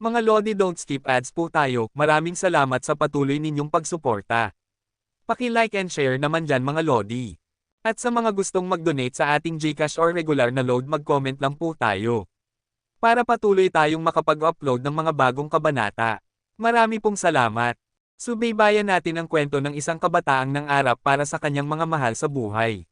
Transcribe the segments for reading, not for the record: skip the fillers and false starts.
Mga Lodi, don't skip ads po tayo. Maraming salamat sa patuloy ninyong pagsuporta. Paki-like and share naman dyan mga Lodi. At sa mga gustong mag-donate sa ating GCash or regular na load, mag-comment lang po tayo. Para patuloy tayong makapag-upload ng mga bagong kabanata. Marami pong salamat. Subaybayan natin ang kwento ng isang kabataang nangarap para sa kanyang mga mahal sa buhay.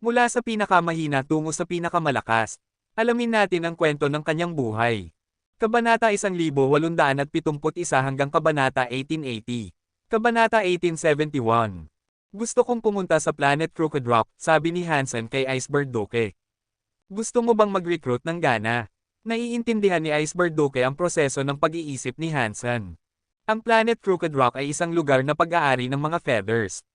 Mula sa pinakamahina tungo sa pinakamalakas. Alamin natin ang kwento ng kanyang buhay. Kabanata 1871 hanggang Kabanata 1880. Kabanata 1871. Gusto kong pumunta sa Planet Crooked Rock, sabi ni Hansen kay Iceberg Duke. Gusto mo bang mag-recruit ng Gana? Naiintindihan ni Iceberg Duke ang proseso ng pag-iisip ni Hansen. Ang Planet Crooked Rock ay isang lugar na pag-aari ng mga feathers.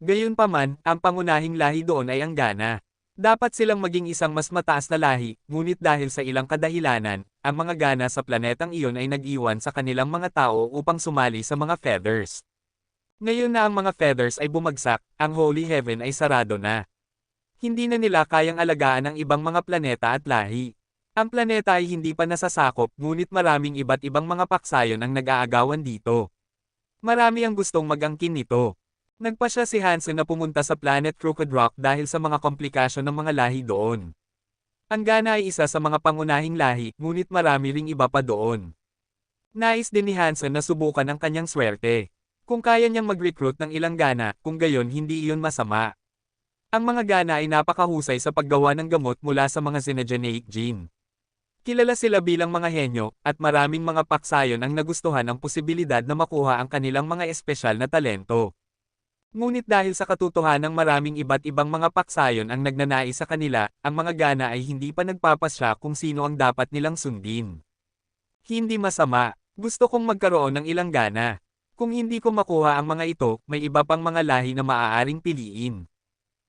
Gayunpaman, ang pangunahing lahi doon ay ang Gana. Dapat silang maging isang mas mataas na lahi, ngunit dahil sa ilang kadahilanan, ang mga Gana sa planetang iyon ay nag-iwan sa kanilang mga tao upang sumali sa mga feathers. Ngayon na ang mga feathers ay bumagsak, ang Holy Heaven ay sarado na. Hindi na nila kayang alagaan ang ibang mga planeta at lahi. Ang planeta ay hindi pa nasasakop, ngunit maraming iba't ibang mga paksayon ang nag-aagawan dito. Marami ang gustong mag-angkin nito. Nagpasya si Hansen na pumunta sa Planet Crooked Rock dahil sa mga komplikasyon ng mga lahi doon. Ang Gana ay isa sa mga pangunahing lahi, ngunit marami ring iba pa doon. Nais din ni Hansen na subukan ang kanyang swerte. Kung kaya niyang mag-recruit ng ilang Gana, kung gayon hindi iyon masama. Ang mga Gana ay napakahusay sa paggawa ng gamot mula sa mga xenogeneic gene. Kilala sila bilang mga henyo, at maraming mga paksayon ang nagustuhan ang posibilidad na makuha ang kanilang mga espesyal na talento. Ngunit dahil sa katotohanang maraming iba't ibang mga paksayon ang nagnanais sa kanila, ang mga Gana ay hindi pa nagpapasya kung sino ang dapat nilang sundin. Hindi masama, gusto kong magkaroon ng ilang Gana. Kung hindi ko makuha ang mga ito, may iba pang mga lahi na maaaring piliin.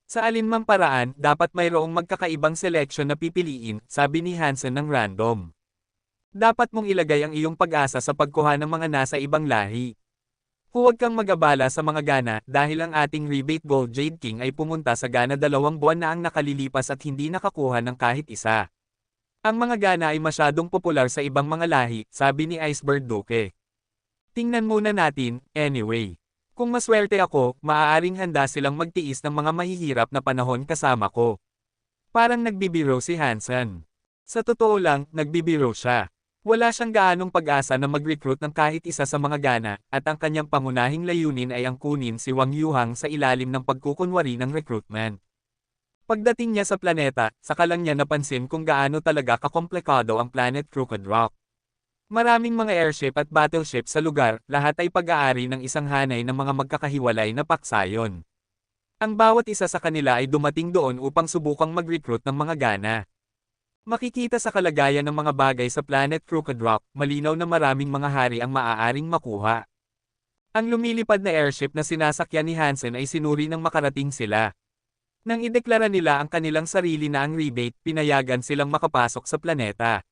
Sa alinmang paraan, dapat mayroong magkakaibang selection na pipiliin, sabi ni Hansen ng random. Dapat mong ilagay ang iyong pag-asa sa pagkuha ng mga nasa ibang lahi. Huwag kang mag-abala sa mga Gana dahil ang ating rebate Gold Jade King ay pumunta sa Gana 2 buwan na ang nakalilipas at hindi nakakuha ng kahit isa. Ang mga Gana ay masyadong popular sa ibang mga lahi, sabi ni Iceberg Duke. Tingnan muna natin, anyway. Kung maswerte ako, maaaring handa silang magtiis ng mga mahihirap na panahon kasama ko. Parang nagbibiro si Hansen. Sa totoo lang, nagbibiro siya. Wala siyang gaanong pag-asa na mag-recruit ng kahit isa sa mga Gana, at ang kanyang pangunahing layunin ay ang kunin si Wang Yuhang sa ilalim ng pagkukunwari ng recruitment. Pagdating niya sa planeta, saka lang niya napansin kung gaano talaga kakomplikado ang Planet Crooked Rock. Maraming mga airship at battleship sa lugar, lahat ay pag-aari ng isang hanay ng mga magkakahiwalay na paksayon. Ang bawat isa sa kanila ay dumating doon upang subukang mag-recruit ng mga Gana. Makikita sa kalagayan ng mga bagay sa Planet Crooked Rock, malinaw na maraming mga hari ang maaaring makuha. Ang lumilipad na airship na sinasakyan ni Hansen ay sinuri ng makarating sila. Nang ideklara nila ang kanilang sarili na ang rebate, pinayagan silang makapasok sa planeta.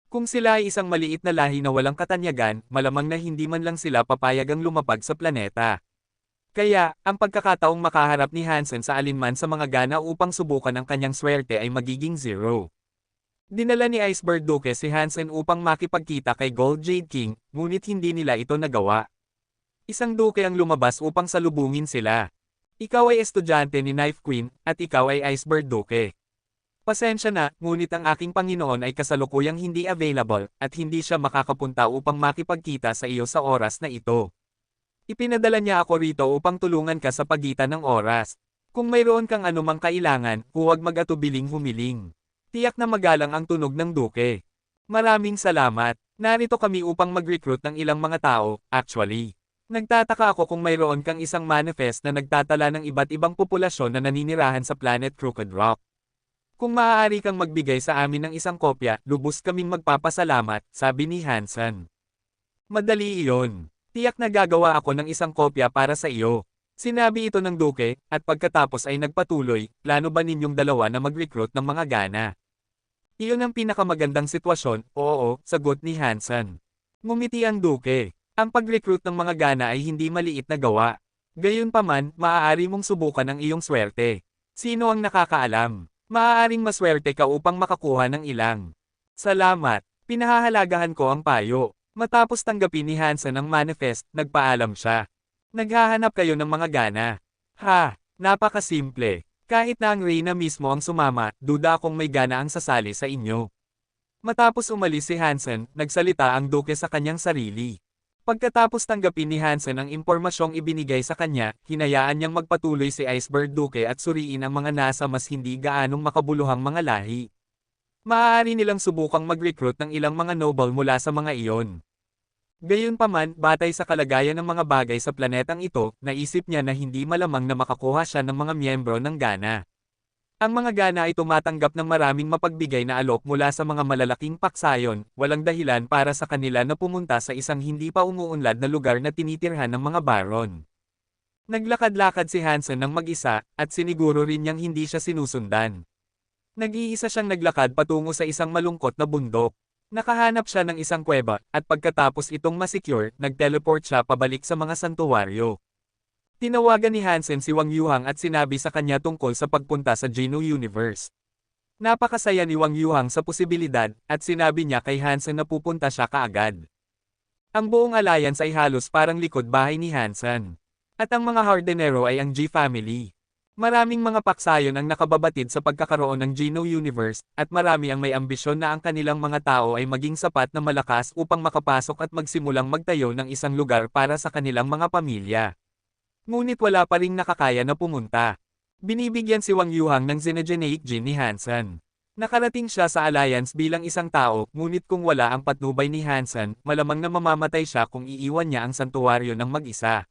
Kung sila ay isang maliit na lahi na walang katanyagan, malamang na hindi man lang sila papayagang lumapag sa planeta. Kaya, ang pagkakataong makaharap ni Hansen sa alinman sa mga Gana upang subukan ang kanyang swerte ay magiging zero. Dinala ni Iceberg Duke si Hansen upang makipagkita kay Gold Jade King, ngunit hindi nila ito nagawa. Isang Duke ang lumabas upang salubungin sila. Ikaw ay estudyante ni Knife Queen, at ikaw ay Iceberg Duke. Pasensya na, ngunit ang aking Panginoon ay kasalukuyang hindi available, at hindi siya makakapunta upang makipagkita sa iyo sa oras na ito. Ipinadala niya ako rito upang tulungan ka sa pagitan ng oras. Kung mayroon kang anumang kailangan, huwag mag-atubiling humiling. Tiyak na magalang ang tunog ng Duke. Maraming salamat. Narito kami upang mag-recruit ng ilang mga tao, actually. Nagtataka ako kung mayroon kang isang manifest na nagtatala ng iba't ibang populasyon na naninirahan sa Planet Crooked Rock. Kung maaari kang magbigay sa amin ng isang kopya, lubos kaming magpapasalamat, sabi ni Hansen. Madali iyon. Tiyak na gagawa ako ng isang kopya para sa iyo. Sinabi ito ng Duke, at pagkatapos ay nagpatuloy, plano ba ninyong dalawa na mag-recruit ng mga Gana? Iyon ang pinakamagandang sitwasyon, oo, sagot ni Hansen. Ngumiti ang Duke. Ang pag-recruit ng mga Gana ay hindi maliit na gawa. Gayunpaman, maaari mong subukan ang iyong swerte. Sino ang nakakaalam? Maaaring maswerte ka upang makakuha ng ilang. Salamat. Pinahahalagahan ko ang payo. Matapos tanggapin ni Hansen ang manifest, nagpaalam siya. Naghahanap kayo ng mga gana. Ha, napakasimple. Kahit na ang Reyna mismo ang sumama, duda akong may gana ang sasali sa inyo. Matapos umalis si Hansen, nagsalita ang duke sa kanyang sarili. Pagkatapos tanggapin ni Hansen ang impormasyong ibinigay sa kanya, hinayaan niyang magpatuloy si Iceberg Duke at suriin ang mga nasa mas hindi gaanong makabuluhang mga lahi. Maaari nilang subukang mag-recruit ng ilang mga noble mula sa mga iyon. Gayunpaman, batay sa kalagayan ng mga bagay sa planetang ito, naisip niya na hindi malamang na makakuha siya ng mga miyembro ng Gana. Ang mga Gana ay tumatanggap ng maraming mapagbigay na alok mula sa mga malalaking paksayon, walang dahilan para sa kanila na pumunta sa isang hindi pa umuunlad na lugar na tinitirhan ng mga baron. Naglakad-lakad si Hansen ng mag-isa, at siniguro rin niyang hindi siya sinusundan. Nag-iisa siyang naglakad patungo sa isang malungkot na bundok. Nakahanap siya ng isang kuweba, at pagkatapos itong masecure, nag-teleport siya pabalik sa mga santuwaryo. Tinawagan ni Hansen si Wang Yuhang at sinabi sa kanya tungkol sa pagpunta sa Geno Universe. Napakasaya ni Wang Yuhang sa posibilidad, at sinabi niya kay Hansen na pupunta siya kaagad. Ang buong alliance ay halos parang likod bahay ni Hansen. At ang mga Hardenero ay ang G family. Maraming mga paksayon ang nakababatid sa pagkakaroon ng Geno Universe, at marami ang may ambisyon na ang kanilang mga tao ay maging sapat na malakas upang makapasok at magsimulang magtayo ng isang lugar para sa kanilang mga pamilya. Ngunit wala pa ring nakakaya na pumunta. Binibigyan si Wang Yuhang ng Xenogeneic Gene ni Hansen. Nakarating siya sa alliance bilang isang tao, ngunit kung wala ang patnubay ni Hansen, malamang na mamamatay siya kung iiwan niya ang santuwaryo ng mag-isa.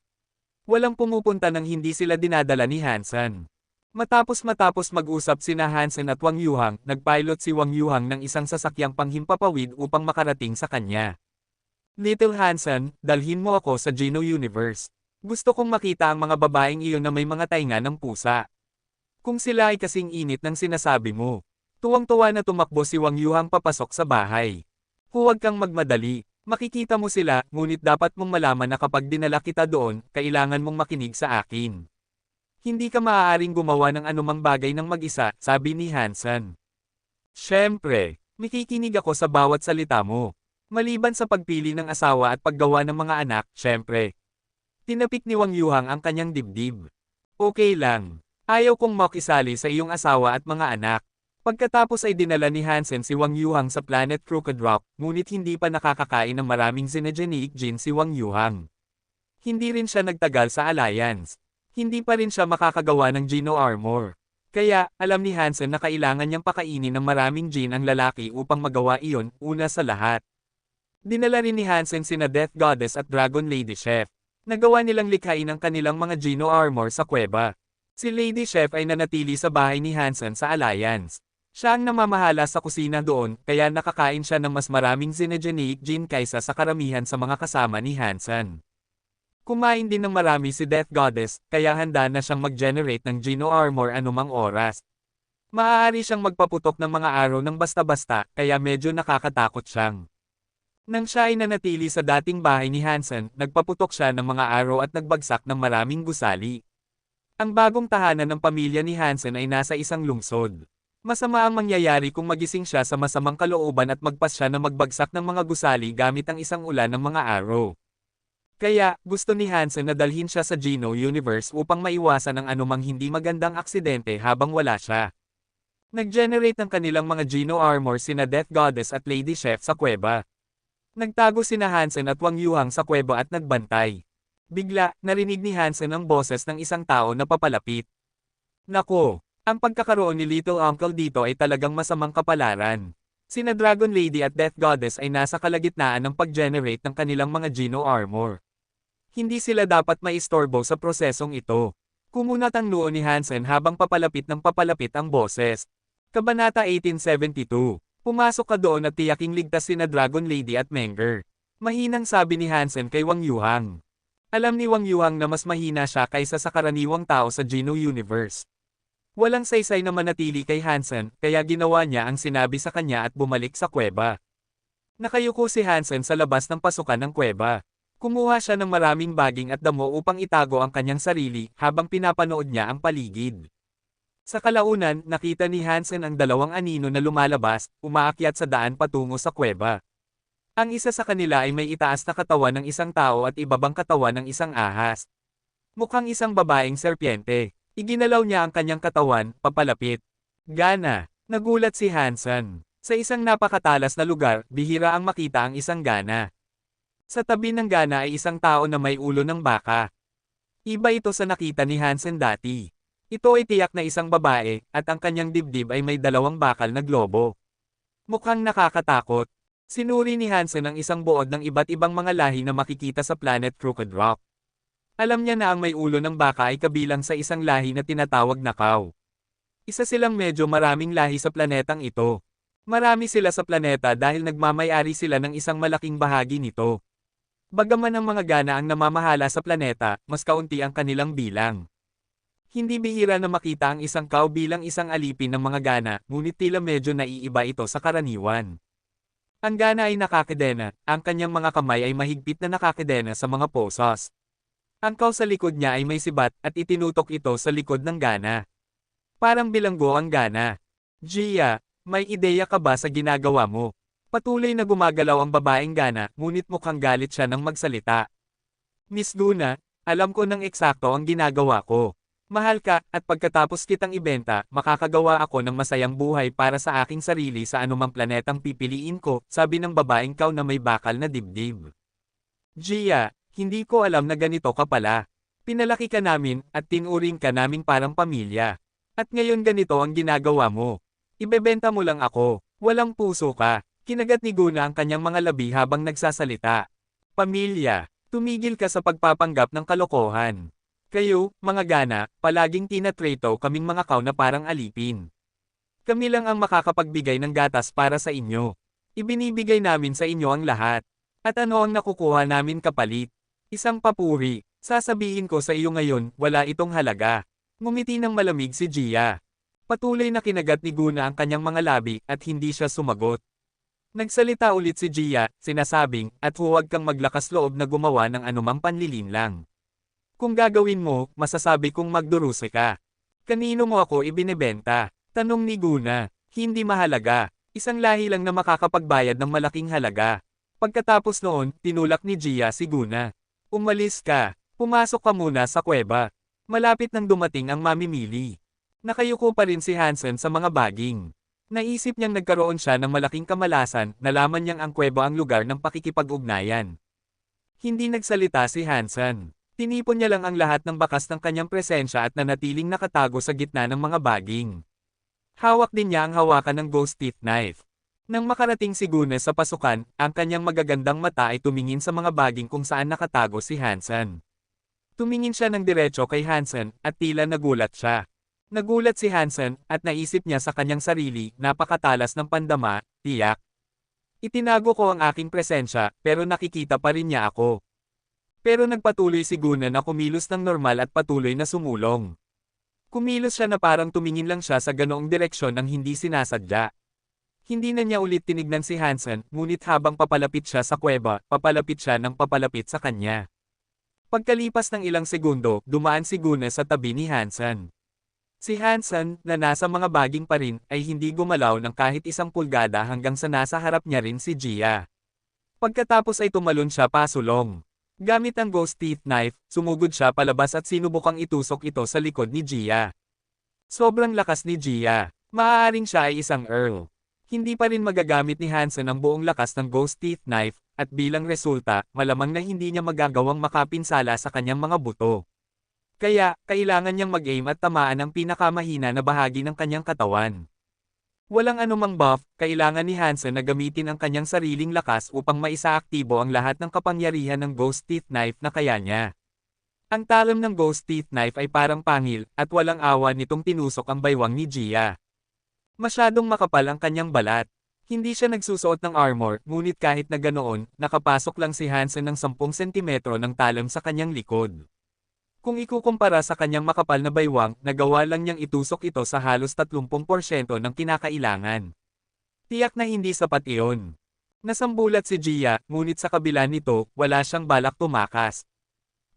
Walang pumupunta nang hindi sila dinadala ni Hansen. Matapos mag-usap sina Hansen at Wang Yuhang, nagpilot si Wang Yuhang ng isang sasakyang panghimpapawid upang makarating sa kanya. Little Hansen, dalhin mo ako sa Geno Universe. Gusto kong makita ang mga babaeng iyon na may mga tainga ng pusa. Kung sila ay kasing init ng sinasabi mo. Tuwang-tuwa na tumakbo si Wang Yuhang papasok sa bahay. Huwag kang magmadali. Makikita mo sila, ngunit dapat mong malaman na kapag dinala kita doon, kailangan mong makinig sa akin. Hindi ka maaaring gumawa ng anumang bagay ng mag-isa, sabi ni Hansen. Siyempre, makikinig ako sa bawat salita mo. Maliban sa pagpili ng asawa at paggawa ng mga anak, siyempre. Tinapik ni Wang Yuhang ang kanyang dibdib. Okay lang. Ayaw kong makisali sa iyong asawa at mga anak. Pagkatapos ay dinala ni Hansen si Wang Yuhang sa planet Crooked Rock, ngunit hindi pa nakakakain ng maraming Xenogeneic Gene si Wang Yuhang. Hindi rin siya nagtagal sa alliance. Hindi pa rin siya makakagawa ng Geno Armor. Kaya, alam ni Hansen na kailangan niyang pakainin ng maraming gene ang lalaki upang magawa iyon, una sa lahat. Dinala rin ni Hansen sina Death Goddess at Dragon Lady Chef. Nagawa nilang likhain ang kanilang mga Geno Armor sa kuweba. Si Lady Chef ay nanatili sa bahay ni Hansen sa Alliance. Siya ang namamahala sa kusina doon, kaya nakakain siya ng mas maraming Xenogeneic Gene kaysa sa karamihan sa mga kasama ni Hansen. Kumain din ng marami si Death Goddess, kaya handa na siyang mag-generate ng Geno Armor anumang oras. Maaari siyang magpaputok ng mga araw ng basta-basta, kaya medyo nakakatakot siyang. Nang siya ay nanatili sa dating bahay ni Hansen, nagpaputok siya ng mga araw at nagbagsak ng maraming gusali. Ang bagong tahanan ng pamilya ni Hansen ay nasa isang lungsod. Masama ang mangyayari kung magising siya sa masamang kalooban at magpas siya na magbagsak ng mga gusali gamit ang isang ulan ng mga araw. Kaya, gusto ni Hansen na dalhin siya sa Geno Universe upang maiwasan ang anumang hindi magandang aksidente habang wala siya. Nag-generate ng kanilang mga Geno Armor sina Death Goddess at Lady Chef sa kuweba. Nagtago sina Hansen at Wang Yuhang sa kuweba at nagbantay. Bigla, narinig ni Hansen ang boses ng isang tao na papalapit. Nako, ang pagkakaroon ni Little Uncle dito ay talagang masamang kapalaran. Sina Dragon Lady at Death Goddess ay nasa kalagitnaan ng pag-generate ng kanilang mga Geno Armor. Hindi sila dapat maistorbo sa prosesong ito. Kumunat ang noo ni Hansen habang papalapit ang boses. Kabanata 1872. Pumasok ka doon at tiyaking ligtas sina Dragon Lady at Menger. Mahinang sabi ni Hansen kay Wang Yuhang. Alam ni Wang Yuhang na mas mahina siya kaysa sa karaniwang tao sa Geno Universe. Walang saysay na manatili kay Hansen, kaya ginawa niya ang sinabi sa kanya at bumalik sa kuweba. Nakayuko si Hansen sa labas ng pasukan ng kuweba. Kumuha siya ng maraming baging at damo upang itago ang kanyang sarili habang pinapanood niya ang paligid. Sa kalaunan, nakita ni Hansen ang dalawang anino na lumalabas, umaakyat sa daan patungo sa kuweba. Ang isa sa kanila ay may itaas na katawan ng isang tao at ibabang katawan ng isang ahas. Mukhang isang babaeng serpiente. Iginalaw niya ang kanyang katawan, papalapit. Gana. Nagulat si Hansen. Sa isang napakatalas na lugar, bihira ang makita ang isang gana. Sa tabi ng gana ay isang tao na may ulo ng baka. Iba ito sa nakita ni Hansen dati. Ito ay tiyak na isang babae, at ang kanyang dibdib ay may dalawang bakal na globo. Mukhang nakakatakot. Sinuri ni Hansen ang isang buod ng iba't ibang mga lahi na makikita sa planet Crooked Rock. Alam niya na ang may ulo ng baka ay kabilang sa isang lahi na tinatawag na cow. Isa silang medyo maraming lahi sa planetang ito. Marami sila sa planeta dahil nagmamay-ari sila ng isang malaking bahagi nito. Bagaman ang mga gana ang namamahala sa planeta, mas kaunti ang kanilang bilang. Hindi bihira na makita ang isang cow bilang isang alipin ng mga gana, ngunit tila medyo naiiba ito sa karaniwan. Ang gana ay nakakadena, ang kanyang mga kamay ay mahigpit na nakakadena sa mga posos. Ang cow sa likod niya ay may sibat at itinutok ito sa likod ng gana. Parang bilanggo ang gana. Gia, may ideya ka ba sa ginagawa mo? Patuloy na gumagalaw ang babaeng gana, ngunit mukhang galit siya nang magsalita. Miss Guna, alam ko nang eksakto ang ginagawa ko. Mahal ka, at pagkatapos kitang ibenta, makakagawa ako ng masayang buhay para sa aking sarili sa anumang planetang pipiliin ko, sabi ng babaeng cow na may bakal na dibdib. Gia, hindi ko alam na ganito ka pala. Pinalaki ka namin, at tinuring ka naming parang pamilya. At ngayon ganito ang ginagawa mo. Ibebenta mo lang ako, walang puso ka. Kinagat ni Guna ang kanyang mga labi habang nagsasalita. Pamilya, tumigil ka sa pagpapanggap ng kalokohan. Kayo, mga gana, palaging tinatrato kaming mga cow na parang alipin. Kami lang ang makakapagbigay ng gatas para sa inyo. Ibinibigay namin sa inyo ang lahat. At ano ang nakukuha namin kapalit? Isang papuri. Sasabihin ko sa iyo ngayon, wala itong halaga. Ngumiti ng malamig si Gia. Patuloy na kinagat ni Guna ang kanyang mga labi at hindi siya sumagot. Nagsalita ulit si Gia, sinasabing, at huwag kang maglakas loob na gumawa ng anumang panlilinlang. Kung gagawin mo, masasabi kong magdurusa ka. Kanino mo ako ibinebenta? Tanong ni Guna. Hindi mahalaga. Isang lahi lang na makakapagbayad ng malaking halaga. Pagkatapos noon, tinulak ni Gia si Guna. Umalis ka. Pumasok ka muna sa kuweba. Malapit nang dumating ang mamimili. Nakayuko pa rin si Hansen sa mga baging. Naisip niyang nagkaroon siya ng malaking kamalasan, nalaman niyang ang kuweba ang lugar ng pakikipag-ugnayan. Hindi nagsalita si Hansen. Tinipon niya lang ang lahat ng bakas ng kanyang presensya at nanatiling nakatago sa gitna ng mga baging. Hawak din niya ang hawakan ng ghost teeth knife. Nang makarating si Guna sa pasukan, ang kanyang magagandang mata ay tumingin sa mga baging kung saan nakatago si Hansen. Tumingin siya ng diretso kay Hansen, at tila nagulat siya. Nagulat si Hansen, at naisip niya sa kanyang sarili, napakatalas ng pandama, tiyak. Itinago ko ang aking presensya, pero nakikita pa rin niya ako. Pero nagpatuloy si Guna na kumilos ng normal at patuloy na sumulong. Kumilos siya na parang tumingin lang siya sa ganoong direksyon ng hindi sinasadya. Hindi na niya ulit tinignan si Hansen, ngunit habang papalapit siya sa kuweba, papalapit siya ng papalapit sa kanya. Pagkalipas ng ilang segundo, dumaan si Guna sa tabi ni Hansen. Si Hansen, na nasa mga baging pa rin, ay hindi gumalaw ng kahit isang pulgada hanggang sa nasa harap niya rin si Gia. Pagkatapos ay tumalon siya pasulong. Gamit ang ghost teeth knife, sumugod siya palabas at sinubukang itusok ito sa likod ni Gia. Sobrang lakas ni Gia. Maaaring siya ay isang Earl. Hindi pa rin magagamit ni Hansen ang buong lakas ng ghost teeth knife, at bilang resulta, malamang na hindi niya magagawang makapinsala sa kanyang mga buto. Kaya, kailangan niyang mag-aim at tamaan ang pinakamahina na bahagi ng kanyang katawan. Walang anumang buff, kailangan ni Hansen na gamitin ang kanyang sariling lakas upang maisaaktibo ang lahat ng kapangyarihan ng ghost teeth knife na kaya niya. Ang talam ng ghost teeth knife ay parang pangil, at walang awa nitong tinusok ang baywang ni Gia. Masyadong makapal ang kanyang balat. Hindi siya nagsusuot ng armor, ngunit kahit na ganoon, nakapasok lang si Hansen ng 10 sentimetro ng talam sa kanyang likod. Kung ikukumpara sa kanyang makapal na baywang, nagawa lang niyang itusok ito sa halos 30% ng kinakailangan. Tiyak na hindi sapat iyon. Nasambulat si Gia, ngunit sa kabila nito, wala siyang balak tumakas.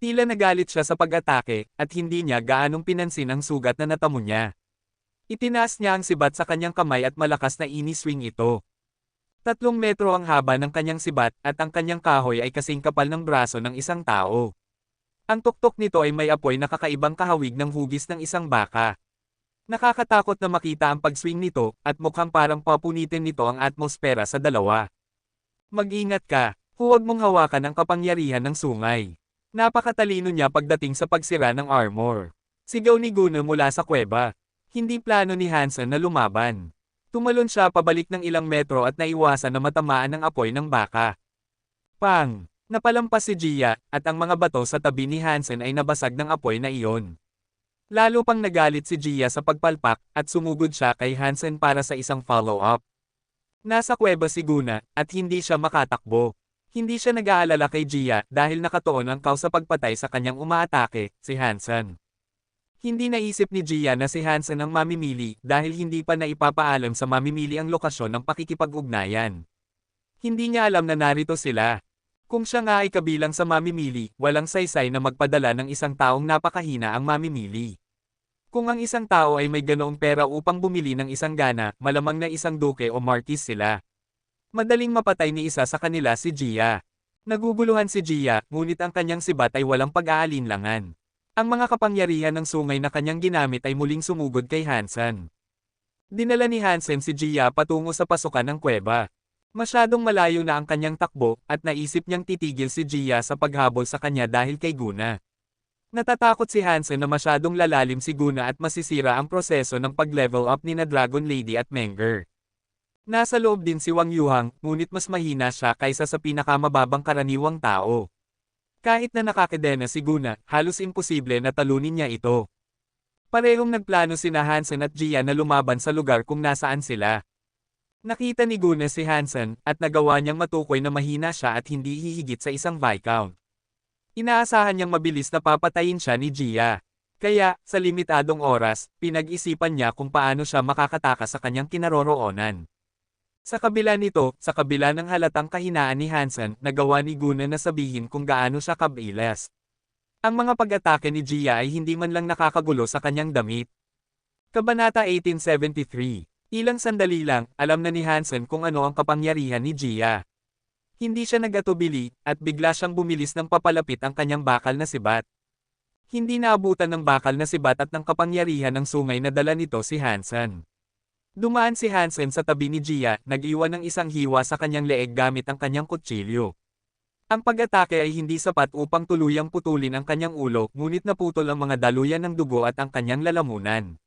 Tila nagalit siya sa pag-atake, at hindi niya gaanong pinansin ang sugat na natamo niya. Itinaas niya ang sibat sa kanyang kamay at malakas na ini-swing ito. 3 metro ang haba ng kanyang sibat at ang kanyang kahoy ay kasing kapal ng braso ng isang tao. Ang tuktok nito ay may apoy na kakaibang kahawig ng hugis ng isang baka. Nakakatakot na makita ang pag-swing nito at mukhang parang papunitin nito ang atmosfera sa dalawa. Mag-ingat ka, huwag mong hawakan ang kapangyarihan ng sungay. Napakatalino niya pagdating sa pagsira ng armor. Sigaw ni Gunnar mula sa kuweba. Hindi plano ni Hansen na lumaban. Tumalon siya pabalik ng ilang metro at naiwasan na matamaan ng apoy ng baka. Pang! Napalampas si Gia, at ang mga bato sa tabi ni Hansen ay nabasag ng apoy na iyon. Lalo pang nagalit si Gia sa pagpalpak at sumugod siya kay Hansen para sa isang follow-up. Nasa kuweba si Gunnar at hindi siya makatakbo. Hindi siya nag-aalala kay Gia dahil nakatuon ang kaw sa pagpatay sa kanyang umaatake, si Hansen. Hindi naisip ni Gia na si Hansen ang mamimili dahil hindi pa naipapaalam sa mamimili ang lokasyon ng pakikipag-ugnayan. Hindi niya alam na narito sila. Kung siya nga ay kabilang sa mamimili, walang saysay na magpadala ng isang taong napakahina ang mamimili. Kung ang isang tao ay may ganoong pera upang bumili ng isang gana, malamang na isang duke o marquis sila. Madaling mapatay ni isa sa kanila si Gia. Naguguluhan si Gia, ngunit ang kanyang sibat ay walang pag-aalinlangan. Ang mga kapangyarihan ng sungay na kanyang ginamit ay muling sumugod kay Hansen. Dinala ni Hansen si Gia patungo sa pasukan ng kuweba. Masyadong malayo na ang kanyang takbo at naisip niyang titigil si Gia sa paghabol sa kanya dahil kay Gunnar. Natatakot si Hansen na masyadong lalalim si Gunnar at masisira ang proseso ng pag-level up ni na Dragon Lady at Menger. Nasa loob din si Wang Yuhang, ngunit mas mahina siya kaysa sa pinakamababang karaniwang tao. Kahit na nakakadena si Gunnar, halos imposible na talunin niya ito. Parehong nagplano sina Hansen at Gia na lumaban sa lugar kung nasaan sila. Nakita ni Gunnar si Hansen at nagawa niyang matukoy na mahina siya at hindi hihigit sa isang Viscount. Inaasahan niyang mabilis na papatayin siya ni Gia. Kaya, sa limitadong oras, pinag-isipan niya kung paano siya makakatakas sa kanyang kinaroroonan. Sa kabila nito, sa kabila ng halatang kahinaan ni Hansen, nagawa ni Gunnar na sabihin kung gaano siya kabilas. Ang mga pag-atake ni Gia ay hindi man lang nakakagulo sa kanyang damit. Kabanata 1873. Ilang sandali lang, alam na ni Hansen kung ano ang kapangyarihan ni Gia. Hindi siya nag-atubili, at bigla siyang bumilis ng papalapit ang kanyang bakal na sibat. Hindi naabutan ng bakal na sibat at ng kapangyarihan ng sungay na dala nito si Hansen. Dumaan si Hansen sa tabi ni Gia, nag-iwan ng isang hiwa sa kanyang leeg gamit ang kanyang kutsilyo. Ang pag-atake ay hindi sapat upang tuluyang putulin ang kanyang ulo, ngunit naputol ang mga daluyan ng dugo at ang kanyang lalamunan.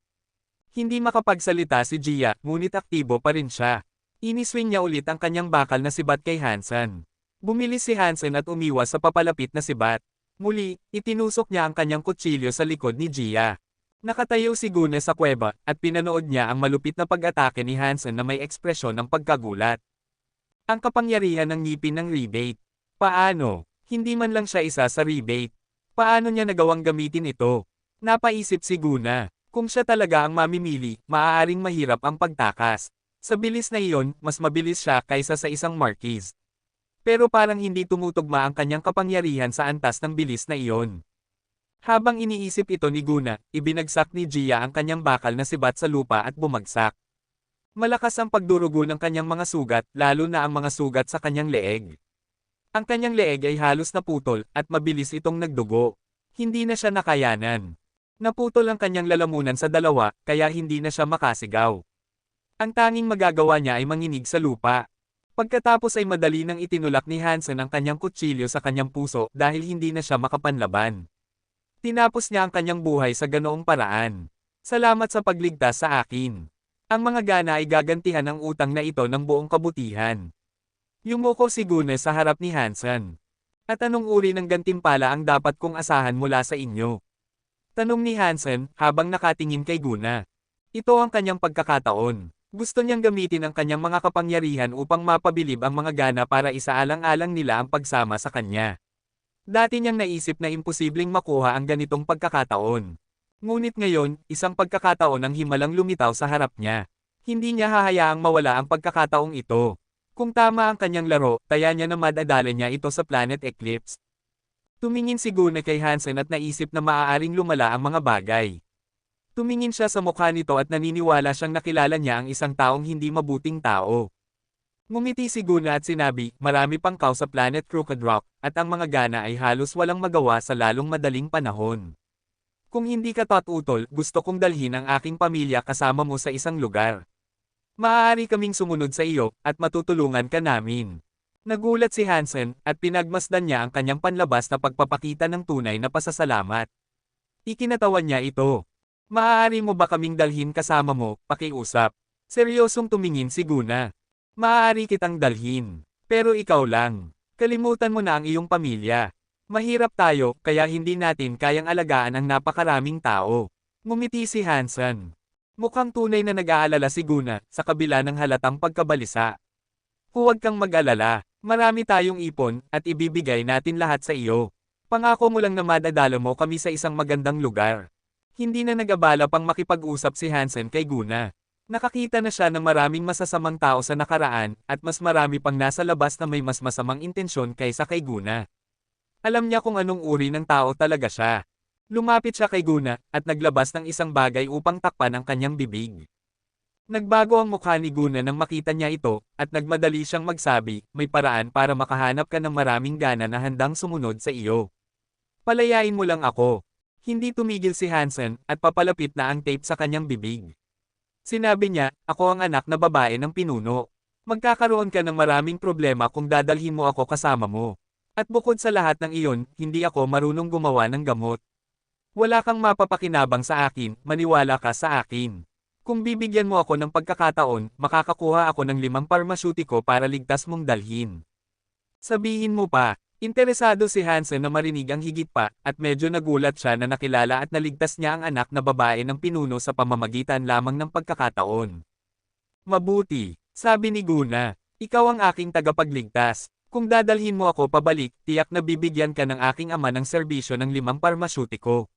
Hindi makapagsalita si Gia, ngunit aktibo pa rin siya. Iniswing niya ulit ang kanyang bakal na sibat kay Hansen. Bumilis si Hansen at umiwas sa papalapit na sibat. Muli, itinusok niya ang kanyang kutsilyo sa likod ni Gia. Nakatayo si Gunnar sa kuweba, at pinanood niya ang malupit na pag-atake ni Hansen na may ekspresyon ng pagkagulat. Ang kapangyarihan ng ngipin ng rebate. Paano? Hindi man lang siya isa sa rebate. Paano niya nagawang gamitin ito? Napaisip si Gunnar. Kung siya talaga ang mamimili, maaaring mahirap ang pagtakas. Sa bilis na iyon, mas mabilis siya kaysa sa isang marquis. Pero parang hindi tumutugma ang kanyang kapangyarihan sa antas ng bilis na iyon. Habang iniisip ito ni Gunnar, ibinagsak ni Gia ang kanyang bakal na sibat sa lupa at bumagsak. Malakas ang pagdurugo ng kanyang mga sugat, lalo na ang mga sugat sa kanyang leeg. Ang kanyang leeg ay halos naputol, at mabilis itong nagdugo. Hindi na siya nakayanan. Naputol ang kanyang lalamunan sa dalawa, kaya hindi na siya makasigaw. Ang tanging magagawa niya ay manginig sa lupa. Pagkatapos ay madali nang itinulak ni Hansen ang kanyang kutsilyo sa kanyang puso dahil hindi na siya makapanlaban. Tinapos niya ang kanyang buhay sa ganoong paraan. Salamat sa pagligtas sa akin. Ang mga gana ay gagantihan ang utang na ito ng buong kabutihan. Yumuko si Gunnar sa harap ni Hansen. At anong uri ng gantimpala ang dapat kong asahan mula sa inyo? Tanong ni Hansen, habang nakatingin kay Gunnar. Ito ang kanyang pagkakataon. Gusto niyang gamitin ang kanyang mga kapangyarihan upang mapabilib ang mga gana para isaalang-alang nila ang pagsama sa kanya. Dati niyang naisip na imposibleng makuha ang ganitong pagkakataon. Ngunit ngayon, isang pagkakataon ang himalang lumitaw sa harap niya. Hindi niya hahayaang mawala ang pagkakataong ito. Kung tama ang kanyang laro, taya niya na madadala niya ito sa Planet Eclipse. Tumingin si Gunnar kay Hansen at naisip na maaaring lumala ang mga bagay. Tumingin siya sa mukha nito at naniniwala siyang nakilala niya ang isang taong hindi mabuting tao. Ngumiti si Guna at sinabi, marami pang kao sa Planet Crooked Rock, at ang mga gana ay halos walang magawa sa lalong madaling panahon. Kung hindi ka tutol, gusto kong dalhin ang aking pamilya kasama mo sa isang lugar. Maaari kaming sumunod sa iyo, at matutulungan ka namin. Nagulat si Hansen, at pinagmasdan niya ang kanyang panlabas na pagpapakita ng tunay na pasasalamat. Ikinatawan niya ito. Maaari mo ba kaming dalhin kasama mo, pakiusap? Seryosong tumingin si Guna. Maaari kitang dalhin. Pero ikaw lang. Kalimutan mo na ang iyong pamilya. Mahirap tayo, kaya hindi natin kayang alagaan ang napakaraming tao. Ngumiti si Hansen. Mukhang tunay na nag-aalala si Guna, sa kabila ng halatang pagkabalisa. Huwag kang mag-alala. Marami tayong ipon, at ibibigay natin lahat sa iyo. Pangako mo lang na madadala mo kami sa isang magandang lugar. Hindi na nag-abala pang makipag-usap si Hansen kay Guna. Nakakita na siya ng maraming masasamang tao sa nakaraan, at mas marami pang nasa labas na may mas masamang intensyon kaysa kay Guna. Alam niya kung anong uri ng tao talaga siya. Lumapit siya kay Guna, at naglabas ng isang bagay upang takpan ang kanyang bibig. Nagbago ang mukha ni Guna nang makita niya ito, at nagmadali siyang magsabi, may paraan para makahanap ka ng maraming gana na handang sumunod sa iyo. Palayain mo lang ako. Hindi tumigil si Hansen, at papalapit na ang tape sa kanyang bibig. Sinabi niya, ako ang anak na babae ng pinuno. Magkakaroon ka ng maraming problema kung dadalhin mo ako kasama mo. At bukod sa lahat ng iyon, hindi ako marunong gumawa ng gamot. Wala kang mapapakinabang sa akin, maniwala ka sa akin. Kung bibigyan mo ako ng pagkakataon, makakakuha ako ng 5 parmasyutiko para ligtas mong dalhin. Sabihin mo pa, interesado si Hansen na marinig ang higit pa, at medyo nagulat siya na nakilala at naligtas niya ang anak na babae ng pinuno sa pamamagitan lamang ng pagkakataon. Mabuti, sabi ni Guna, ikaw ang aking tagapagligtas. Kung dadalhin mo ako pabalik, tiyak na bibigyan ka ng aking ama ng serbisyo ng 5 parmasyutiko.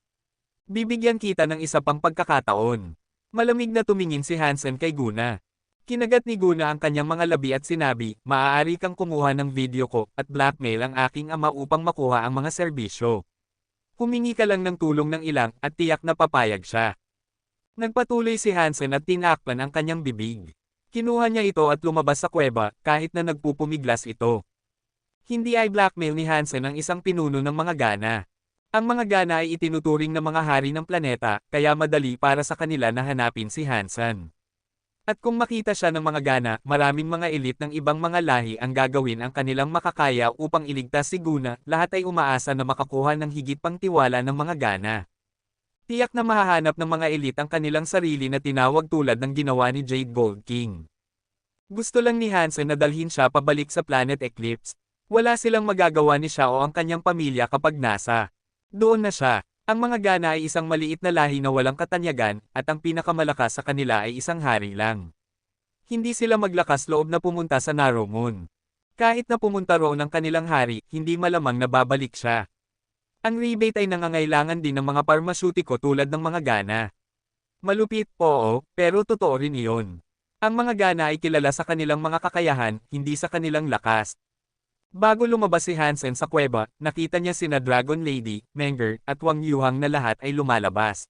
Bibigyan kita ng isa pang pagkakataon. Malamig na tumingin si Hansen kay Guna. Kinagat ni Guna ang kanyang mga labi at sinabi, maaari kang kumuha ng video ko at blackmail ang aking ama upang makuha ang mga serbisyo. Humingi ka lang ng tulong ng ilang at tiyak na papayag siya. Nagpatuloy si Hansen at tinakpan ang kanyang bibig. Kinuha niya ito at lumabas sa kuweba kahit na nagpupumiglas ito. Hindi ay blackmail ni Hansen ang isang pinuno ng mga gana. Ang mga gana ay itinuturing na mga hari ng planeta, kaya madali para sa kanila na hanapin si Hansen. At kung makita siya ng mga gana, maraming mga elite ng ibang mga lahi ang gagawin ang kanilang makakaya upang iligtas si Guna, lahat ay umaasa na makakuha ng higit pang tiwala ng mga gana. Tiyak na mahahanap ng mga elite ang kanilang sarili na tinawag tulad ng ginawa ni Jade Gold King. Gusto lang ni Hansen na dalhin siya pabalik sa Planet Eclipse. Wala silang magagawa ni siya o ang kanyang pamilya kapag nasa doon na siya. Ang mga gana ay isang maliit na lahi na walang katanyagan, at ang pinakamalakas sa kanila ay isang hari lang. Hindi sila maglakas loob na pumunta sa Narrow Moon. Kahit na pumunta roon ang kanilang hari, hindi malamang na babalik siya. Ang rebate ay nangangailangan din ng mga parmasyutiko tulad ng mga gana. Malupit, oo, pero totoo rin iyon. Ang mga gana ay kilala sa kanilang mga kakayahan, hindi sa kanilang lakas. Bago lumabas si Hansen sa kuweba, nakita niya sina Dragon Lady, Menger, at Wang Yuhang na lahat ay lumalabas.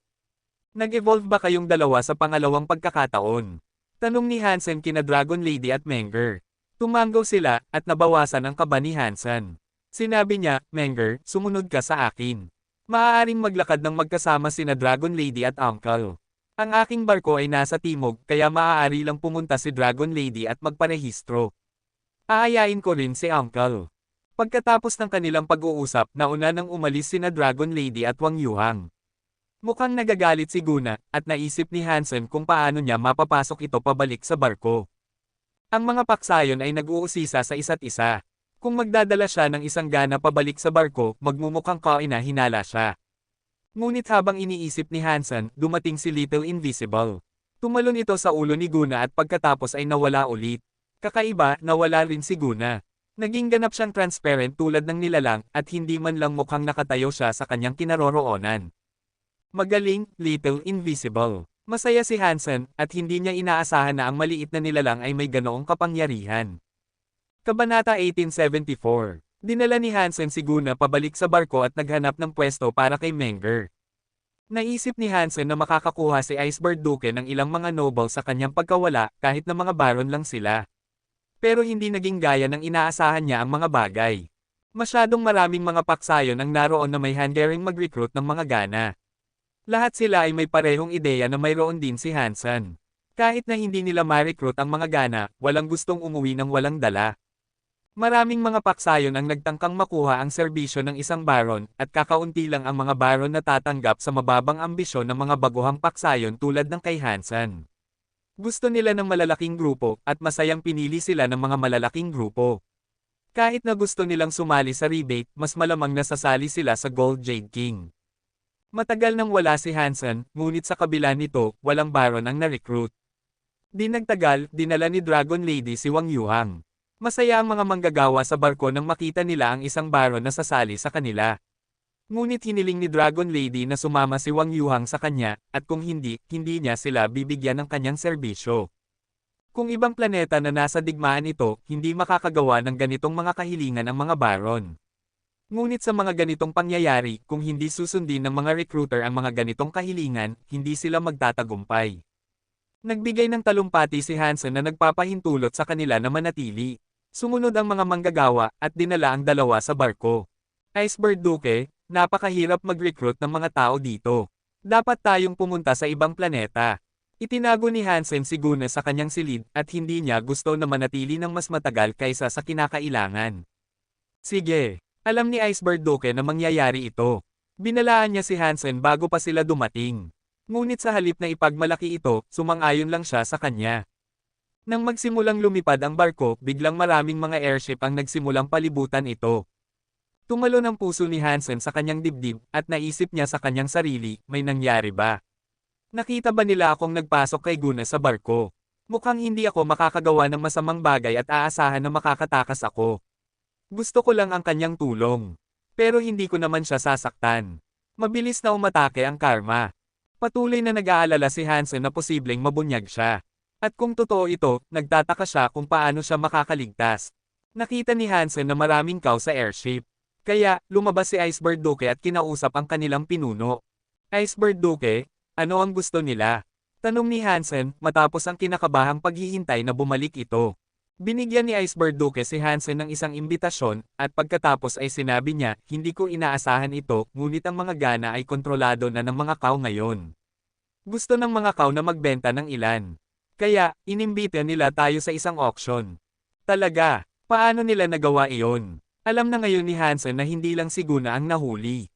Nag-evolve ba kayong dalawa sa pangalawang pagkakataon? Tanong ni Hansen kina Dragon Lady at Menger. Tumanggaw sila, at nabawasan ang kaba ni Hansen. Sinabi niya, Menger, sumunod ka sa akin. Maaaring maglakad ng magkasama sina Dragon Lady at Uncle. Ang aking barko ay nasa timog, kaya maaari lang pumunta si Dragon Lady at magparehistro. Aayain ko rin si Uncle. Pagkatapos ng kanilang pag-uusap, nauna nang umalis sina Dragon Lady at Wang Yuhang. Mukhang nagagalit si Guna, at naisip ni Hansen kung paano niya mapapasok ito pabalik sa barko. Ang mga paksayon ay nag-uusisa sa isa't isa. Kung magdadala siya ng isang gana pabalik sa barko, magmumukhang kaina-hinala siya. Ngunit habang iniisip ni Hansen, dumating si Little Invisible. Tumalon ito sa ulo ni Guna at pagkatapos ay nawala ulit. Kakaiba, nawala rin si Guna. Naging ganap siyang transparent tulad ng nilalang, at hindi man lang mukhang nakatayo siya sa kanyang kinaroroonan. Magaling, Little Invisible. Masaya si Hansen, at hindi niya inaasahan na ang maliit na nilalang ay may ganoong kapangyarihan. Kabanata 1874. Dinala ni Hansen si Guna pabalik sa barko at naghanap ng pwesto para kay Menger. Naisip ni Hansen na makakakuha si Iceberg Duke ng ilang mga noble sa kanyang pagkawala, kahit na mga baron lang sila. Pero hindi naging gaya ng inaasahan niya ang mga bagay. Masyadong maraming mga paksayon ang naroon na may handering mag-recruit ng mga Gana. Lahat sila ay may parehong ideya na mayroon din si Hansen. Kahit na hindi nila ma-recruit ang mga Gana, walang gustong umuwi ng walang dala. Maraming mga paksayon ang nagtangkang makuha ang serbisyo ng isang baron, at kakaunti lang ang mga baron na tatanggap sa mababang ambisyon ng mga baguhang paksayon tulad ng kay Hansen. Gusto nila ng malalaking grupo, at masayang pinili sila ng mga malalaking grupo. Kahit na gusto nilang sumali sa rebate, mas malamang na sasali sila sa Gold Jade King. Matagal nang wala si Hansen, ngunit sa kabila nito, walang baron ang na-recruit. Di nagtagal, dinala ni Dragon Lady si Wang Yuhang. Masaya ang mga manggagawa sa barko nang makita nila ang isang baron na sasali sa kanila. Ngunit hiniling ni Dragon Lady na sumama si Wang Yuhang sa kanya, at kung hindi, hindi niya sila bibigyan ng kanyang serbisyo. Kung ibang planeta na nasa digmaan ito, hindi makakagawa ng ganitong mga kahilingan ang mga baron. Ngunit sa mga ganitong pangyayari, kung hindi susundin ng mga recruiter ang mga ganitong kahilingan, hindi sila magtatagumpay. Nagbigay ng talumpati si Hansen na nagpapahintulot sa kanila na manatili. Sumunod ang mga manggagawa, at dinala ang dalawa sa barko. Iceberg Duke, napakahirap mag-recruit ng mga tao dito. Dapat tayong pumunta sa ibang planeta. Itinago ni Hansen si Guna sa kanyang silid, at hindi niya gusto na manatili ng mas matagal kaysa sa kinakailangan. Sige, alam ni Iceberg Duke na mangyayari ito. Binalaan niya si Hansen bago pa sila dumating. Ngunit sa halip na ipagmalaki ito, sumang-ayon lang siya sa kanya. Nang magsimulang lumipad ang barko, biglang maraming mga airship ang nagsimulang palibutan ito. Tumalon ang puso ni Hansen sa kanyang dibdib, at naisip niya sa kanyang sarili, may nangyari ba? Nakita ba nila akong nagpasok kay Guna sa barko? Mukhang hindi ako makakagawa ng masamang bagay at aasahan na makakatakas ako. Gusto ko lang ang kanyang tulong. Pero hindi ko naman siya sasaktan. Mabilis na umatake ang karma. Patuloy na nag-aalala si Hansen na posibleng mabunyag siya. At kung totoo ito, nagtataka siya kung paano siya makakaligtas. Nakita ni Hansen na maraming kaw sa airship. Kaya, lumabas si Iceberg Duke at kinausap ang kanilang pinuno. Iceberg Duke, ano ang gusto nila? Tanong ni Hansen, matapos ang kinakabahang paghihintay na bumalik ito. Binigyan ni Iceberg Duke si Hansen ng isang imbitasyon, at pagkatapos ay sinabi niya, hindi ko inaasahan ito, ngunit ang mga Gana ay kontrolado na ng mga kaw ngayon. Gusto ng mga kaw na magbenta ng ilan. Kaya, inimbita nila tayo sa isang auction. Talaga, paano nila nagawa iyon? Alam na ngayon ni Hansen na hindi lang si Guna ang nahuli.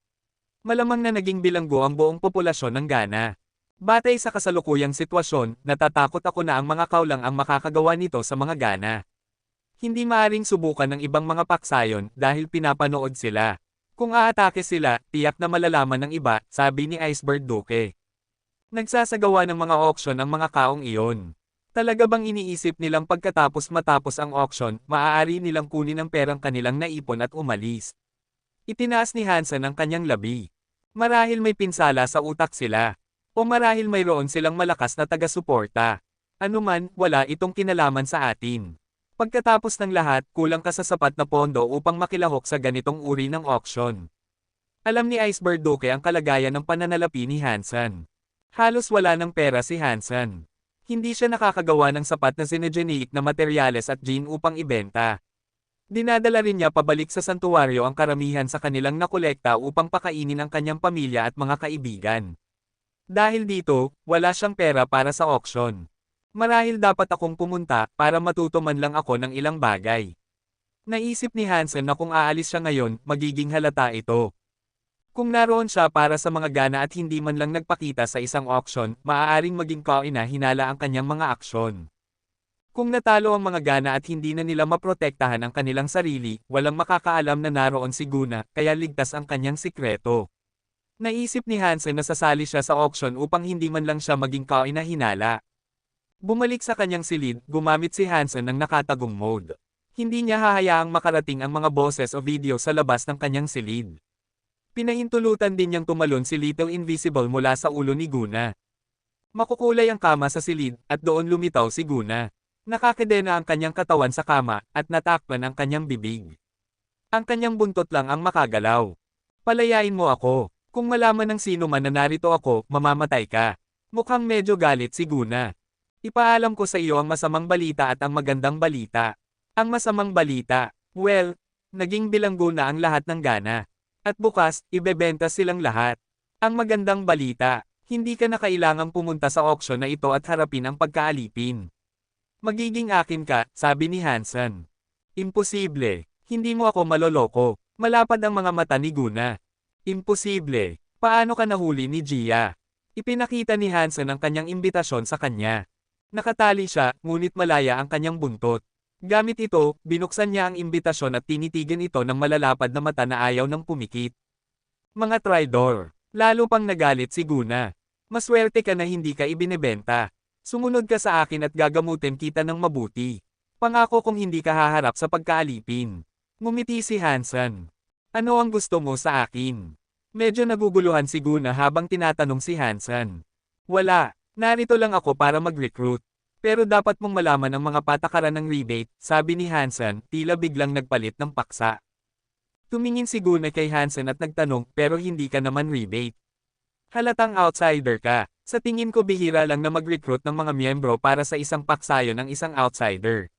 Malamang na naging bilanggo ang buong populasyon ng Gana. Batay sa kasalukuyang sitwasyon, natatakot ako na ang mga kaw lang ang makakagawa nito sa mga Gana. Hindi maaring subukan ng ibang mga paksayon dahil pinapanood sila. Kung aatake sila, tiyak na malalaman ng iba, sabi ni Iceberg Duke. Nagsasagawa ng mga auction ang mga kaong iyon. Talaga bang iniisip nilang pagkatapos matapos ang auction, maaari nilang kunin ang perang kanilang naipon at umalis? Itinaas ni Hansen ang kanyang labi. Marahil may pinsala sa utak sila. O marahil mayroon silang malakas na taga-suporta. Anuman, wala itong kinalaman sa atin. Pagkatapos ng lahat, kulang ka sa sapat na pondo upang makilahok sa ganitong uri ng auction. Alam ni Iceberg Duke ang kalagayan ng pananalapi ni Hansen. Halos wala ng pera si Hansen. Hindi siya nakakagawa ng sapat na sinegenic na materyales at gin upang ibenta. Dinadala rin niya pabalik sa santuwaryo ang karamihan sa kanilang nakolekta upang pakainin ang kanyang pamilya at mga kaibigan. Dahil dito, wala siyang pera para sa auction. Marahil dapat akong pumunta para matuto man lang ako ng ilang bagay. Naisip ni Hansen na kung aalis siya ngayon, magiging halata ito. Kung naroon siya para sa mga Gana at hindi man lang nagpakita sa isang auction, maaaring maging kaina-hinala ang kanyang mga aksyon. Kung natalo ang mga Gana at hindi na nila maprotektahan ang kanilang sarili, walang makakaalam na naroon si Guna, kaya ligtas ang kanyang sikreto. Naisip ni Hansen na sasali siya sa auction upang hindi man lang siya maging kaina-hinala. Bumalik sa kanyang silid, gumamit si Hansen ng nakatagong mode. Hindi niya hahayaang makarating ang mga boses o video sa labas ng kanyang silid. Pinahintulutan din niyang tumalon si Little Invisible mula sa ulo ni Guna. Makukulay ang kama sa silid, at doon lumitaw si Guna. Nakakadena ang kanyang katawan sa kama, at natakpan ang kanyang bibig. Ang kanyang buntot lang ang makagalaw. Palayain mo ako. Kung malaman ng sino man na narito ako, mamamatay ka. Mukhang medyo galit si Guna. Ipaalam ko sa iyo ang masamang balita at ang magandang balita. Ang masamang balita, well, naging bilanggo na ang lahat ng gana. At bukas, ibebenta silang lahat. Ang magandang balita, hindi ka na kailangang pumunta sa auction na ito at harapin ang pagkaalipin. Magiging akin ka, sabi ni Hansen. Imposible, hindi mo ako maloloko. Malapad ang mga mata ni Guna. Imposible, paano ka nahuli ni Gia? Ipinakita ni Hansen ang kanyang imbitasyon sa kanya. Nakatali siya, ngunit malaya ang kanyang buntot. Gamit ito, binuksan niya ang imbitasyon at tinitigan ito ng malalapad na mata na ayaw ng pumikit. Mga traidor, lalo pang nagalit si Guna. Maswerte ka na hindi ka ibinebenta. Sumunod ka sa akin at gagamutin kita ng mabuti. Pangako kung hindi ka haharap sa pagkaalipin. Ngumiti si Hansen. Ano ang gusto mo sa akin? Medyo naguguluhan si Guna habang tinatanong si Hansen. Wala, narito lang ako para mag-recruit. Pero dapat mong malaman ang mga patakaran ng rebate, sabi ni Hansen, tila biglang nagpalit ng paksa. Tumingin si Guna kay Hansen at nagtanong, pero hindi ka naman rebate. Halatang outsider ka. Sa tingin ko bihira lang na mag-recruit ng mga miyembro para sa isang paksayo ng isang outsider.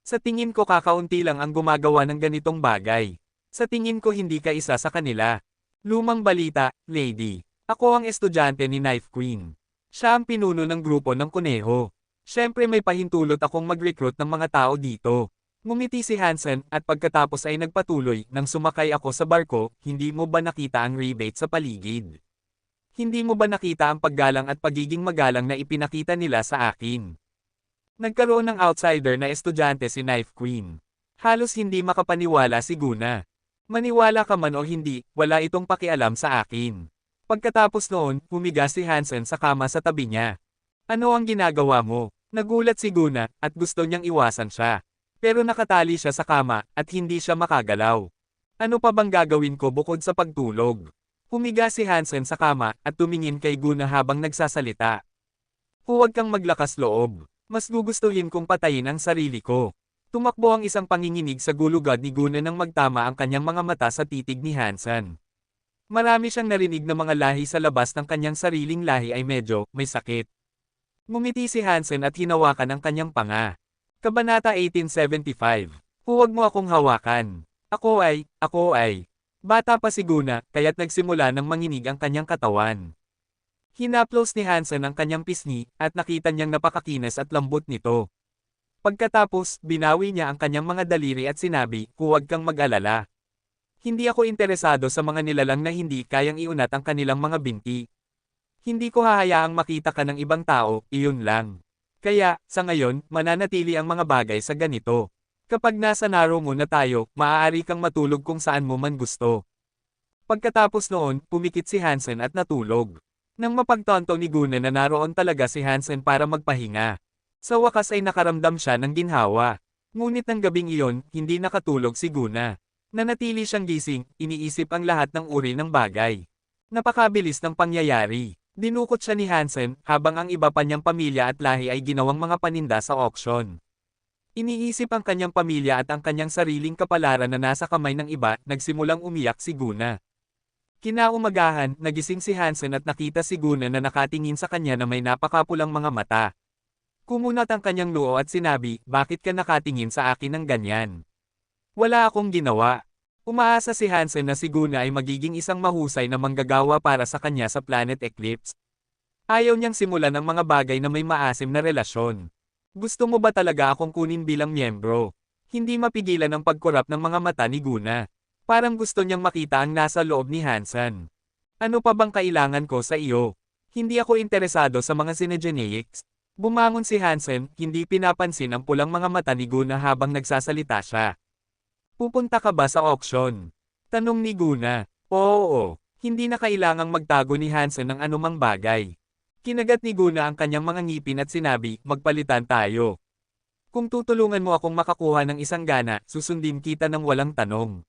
Sa tingin ko kakaunti lang ang gumagawa ng ganitong bagay. Sa tingin ko hindi ka isa sa kanila. Lumang balita, lady. Ako ang estudyante ni Knife Queen. Siya ang pinuno ng grupo ng kuneho. Siyempre may pahintulot akong mag-recruit ng mga tao dito. Ngumiti si Hansen at pagkatapos ay nagpatuloy, nang sumakay ako sa barko, hindi mo ba nakita ang rebate sa paligid? Hindi mo ba nakita ang paggalang at pagiging magalang na ipinakita nila sa akin? Nagkaroon ng outsider na estudyante si Knife Queen. Halos hindi makapaniwala si Guna. Maniwala ka man o hindi, wala itong pakialam sa akin. Pagkatapos noon, humiga si Hansen sa kama sa tabi niya. Ano ang ginagawa mo? Nagulat si Guna, at gusto niyang iwasan siya. Pero nakatali siya sa kama, at hindi siya makagalaw. Ano pa bang gagawin ko bukod sa pagtulog? Humiga si Hansen sa kama, at tumingin kay Guna habang nagsasalita. Huwag kang maglakas loob. Mas gugustuhin kong patayin ang sarili ko. Tumakbo ang isang panginginig sa gulugad ni Guna nang magtama ang kanyang mga mata sa titig ni Hansen. Marami siyang narinig na mga lahi sa labas ng kanyang sariling lahi ay medyo may sakit. Ngumiti si Hansen at hinawakan ang kanyang panga. Kabanata 1875. Huwag mo akong hawakan. Ako ay. Bata pa si Guna, kaya't nagsimula ng manginig ang kanyang katawan. Hinaplos ni Hansen ang kanyang pisngi, at nakita niyang napakakinis at lambot nito. Pagkatapos, binawi niya ang kanyang mga daliri at sinabi, huwag kang mag-alala. Hindi ako interesado sa mga nilalang na hindi kayang iunat ang kanilang mga binti. Hindi ko hahayaang makita ka ng ibang tao, iyon lang. Kaya, sa ngayon, mananatili ang mga bagay sa ganito. Kapag nasa Narrow Moon na tayo, maaari kang matulog kung saan mo man gusto. Pagkatapos noon, pumikit si Hansen at natulog. Nang mapagtanto ni Guna na naroon talaga si Hansen para magpahinga. Sa wakas ay nakaramdam siya ng ginhawa. Ngunit ng gabing iyon, hindi nakatulog si Guna. Nanatili siyang gising, iniisip ang lahat ng uri ng bagay. Napakabilis ng pangyayari. Dinukot siya ni Hansen, habang ang iba pa niyang pamilya at lahi ay ginawang mga paninda sa auction. Iniisip ang kanyang pamilya at ang kanyang sariling kapalaran na nasa kamay ng iba, nagsimulang umiyak si Guna. Kinaumagahan, nagising si Hansen at nakita si Guna na nakatingin sa kanya na may napakapulang mga mata. Kumunat ang kanyang noo at sinabi, bakit ka nakatingin sa akin ng ganyan? Wala akong ginawa. Umaasa si Hansen na si Guna ay magiging isang mahusay na manggagawa para sa kanya sa Planet Eclipse. Ayaw niyang simulan ang mga bagay na may maasim na relasyon. Gusto mo ba talaga akong kunin bilang miyembro? Hindi mapigilan ang pagkurap ng mga mata ni Guna. Parang gusto niyang makita ang nasa loob ni Hansen. Ano pa bang kailangan ko sa iyo? Hindi ako interesado sa mga synergenics. Bumangon si Hansen, hindi pinapansin ang pulang mga mata ni Guna habang nagsasalita siya. Pupunta ka ba sa auction? Tanong ni Guna. Oo. Hindi na kailangang magtago ni Hansen ng anumang bagay. Kinagat ni Guna ang kanyang mga ngipin at sinabi, magpalitan tayo. Kung tutulungan mo akong makakuha ng isang gana, susundin kita ng walang tanong.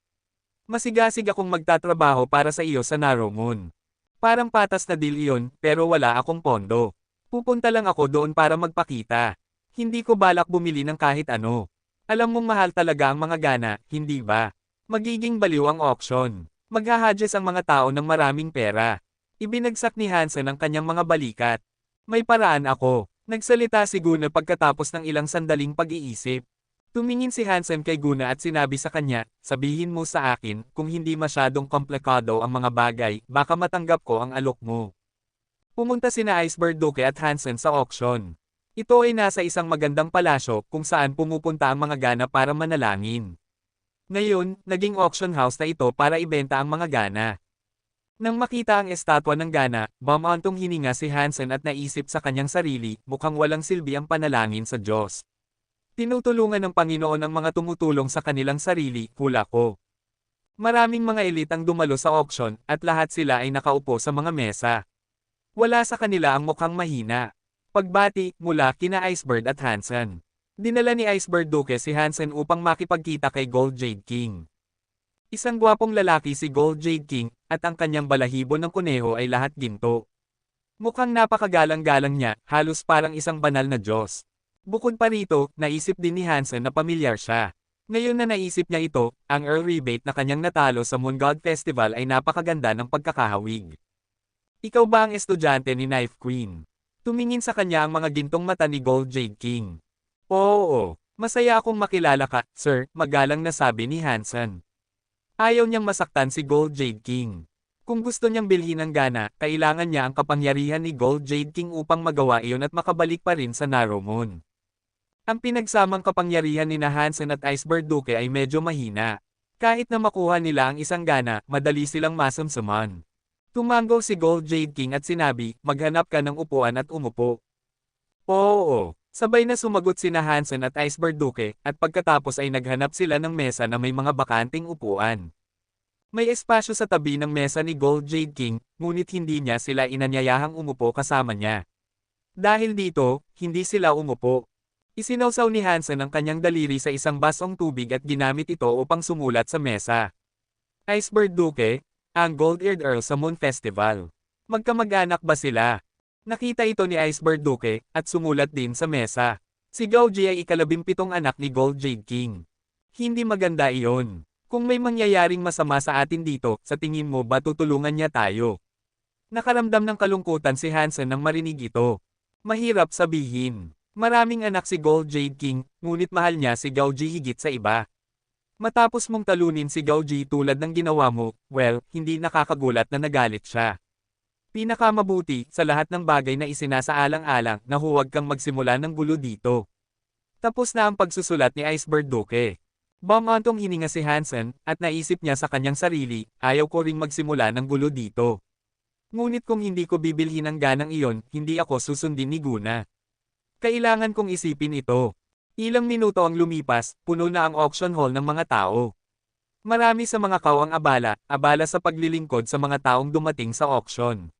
Masigasig akong magtatrabaho para sa iyo sa Narrow Moon. Parang patas na deal iyon, pero wala akong pondo. Pupunta lang ako doon para magpakita. Hindi ko balak bumili ng kahit ano. Alam mong mahal talaga ang mga gana, hindi ba? Magiging baliw ang auction. Maghahadges ang mga tao ng maraming pera. Ibinagsak ni Hansen ang kanyang mga balikat. May paraan ako. Nagsalita si Guna pagkatapos ng ilang sandaling pag-iisip. Tumingin si Hansen kay Guna at sinabi sa kanya, sabihin mo sa akin, kung hindi masyadong komplikado ang mga bagay, baka matanggap ko ang alok mo. Pumunta sina Iceberg Duke at Hansen sa auction. Ito ay nasa isang magandang palasyo kung saan pumupunta ang mga gana para manalangin. Ngayon, naging auction house na ito para ibenta ang mga gana. Nang makita ang estatwa ng gana, bumantong hininga si Hansen at naisip sa kanyang sarili, mukhang walang silbi ang panalangin sa Diyos. Tinutulungan ng Panginoon ang mga tumutulong sa kanilang sarili, hula ko. Maraming mga elite ang dumalo sa auction, at lahat sila ay nakaupo sa mga mesa. Wala sa kanila ang mukhang mahina. Pagbati, mula kina Iceberg at Hansen. Dinala ni Iceberg Duke si Hansen upang makipagkita kay Gold Jade King. Isang gwapong lalaki si Gold Jade King, at ang kanyang balahibo ng kuneho ay lahat ginto. Mukhang napakagalang-galang niya, halos parang isang banal na Diyos. Bukod pa rito, naisip din ni Hansen na pamilyar siya. Ngayon na naisip niya ito, ang Earl rebate na kanyang natalo sa Moon God Festival ay napakaganda ng pagkakahawig. Ikaw ba ang estudyante ni Knife Queen? Tumingin sa kanya ang mga gintong mata ni Gold Jade King. Oo, masaya akong makilala ka, sir, magalang na sabi ni Hansen. Ayaw niyang masaktan si Gold Jade King. Kung gusto niyang bilhin ang gana, kailangan niya ang kapangyarihan ni Gold Jade King upang magawa iyon at makabalik pa rin sa Narrow Moon. Ang pinagsamang kapangyarihan ni Hansen at Iceberg Duke ay medyo mahina. Kahit na makuha nila ang isang gana, madali silang masamsaman. Tumango si Gold Jade King at sinabi, maghanap ka ng upuan at umupo. Oo, sabay na sumagot sina Hansen at Iceberg Duke, at pagkatapos ay naghanap sila ng mesa na may mga bakanting upuan. May espasyo sa tabi ng mesa ni Gold Jade King, ngunit hindi niya sila inanyayahang umupo kasama niya. Dahil dito, hindi sila umupo. Isinawsaw ni Hansen ang kanyang daliri sa isang basong tubig at ginamit ito upang sumulat sa mesa. Iceberg Duke, ang Gold-Eared Earl sa Moon Festival. Magkamag-anak ba sila? Nakita ito ni Iceberg Duke, at sumulat din sa mesa. Si Gouji ay ika-17 anak ni Gold Jade King. Hindi maganda iyon. Kung may mangyayaring masama sa atin dito, sa tingin mo ba tutulungan niya tayo? Nakaramdam ng kalungkutan si Hansen nang marinig ito. Mahirap sabihin. Maraming anak si Gold Jade King, ngunit mahal niya si Gouji higit sa iba. Matapos mong talunin si Gouji tulad ng ginawa mo, well, hindi nakakagulat na nagalit siya. Pinakamabuti, sa lahat ng bagay na isinasaalang-alang, na huwag kang magsimula ng gulo dito. Tapos na ang pagsusulat ni Iceberg Duke. Bumantong hininga si Hansen, at naisip niya sa kanyang sarili, ayaw ko ring magsimula ng gulo dito. Ngunit kung hindi ko bibilhin ang ganang iyon, hindi ako susundin ni Guna. Kailangan kong isipin ito. Ilang minuto ang lumipas, puno na ang auction hall ng mga tao. Marami sa mga kaw ang abala sa paglilingkod sa mga taong dumating sa auction.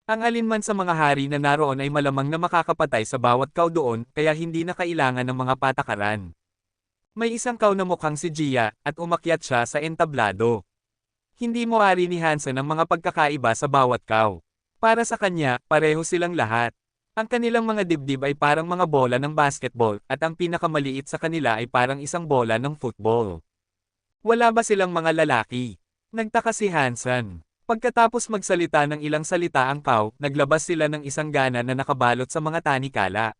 Ang alinman sa mga hari na naroon ay malamang na makakapatay sa bawat kaw doon, kaya hindi na kailangan ng mga patakaran. May isang kaw na mukhang si Gia, at umakyat siya sa entablado. Hindi mo ari ni Hansen ang mga pagkakaiba sa bawat kaw. Para sa kanya, pareho silang lahat. Ang kanilang mga dibdib ay parang mga bola ng basketball, at ang pinakamaliit sa kanila ay parang isang bola ng football. Wala ba silang mga lalaki? Nagtaka si Hansen. Pagkatapos magsalita ng ilang salita ang kaw, naglabas sila ng isang gana na nakabalot sa mga tanikala.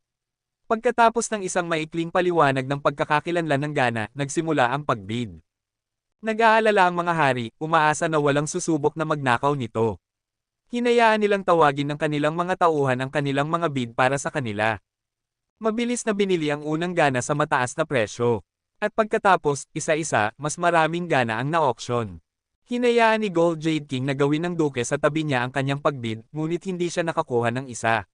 Pagkatapos ng isang maikling paliwanag ng pagkakakilanlan ng gana, nagsimula ang pagbid. Nag-aalala ang mga hari, umaasa na walang susubok na magnakaw nito. Hinayaan nilang tawagin ng kanilang mga tauhan ang kanilang mga bid para sa kanila. Mabilis na binili ang unang gana sa mataas na presyo. At pagkatapos, isa-isa, mas maraming gana ang na-auction. Hinayaan ni Gold Jade King na gawin ng duke sa tabi niya ang kanyang pagbid, ngunit hindi siya nakakuha ng isa.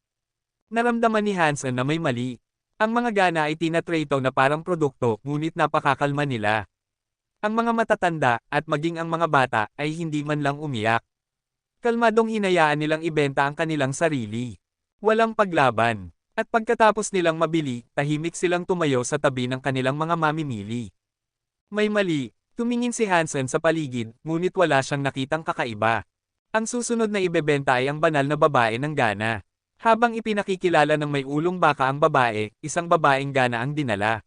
Naramdaman ni Hansen na may mali. Ang mga gana ay tinatrato na parang produkto, ngunit napakakalma nila. Ang mga matatanda, at maging ang mga bata, ay hindi man lang umiyak. Kalmadong hinayaan nilang ibenta ang kanilang sarili. Walang paglaban. At pagkatapos nilang mabili, tahimik silang tumayo sa tabi ng kanilang mga mamimili. May mali. Tumingin si Hansen sa paligid, ngunit wala siyang nakitang kakaiba. Ang susunod na ibebenta ay ang banal na babae ng gana. Habang ipinakikilala ng may ulong baka ang babae, isang babaeng gana ang dinala.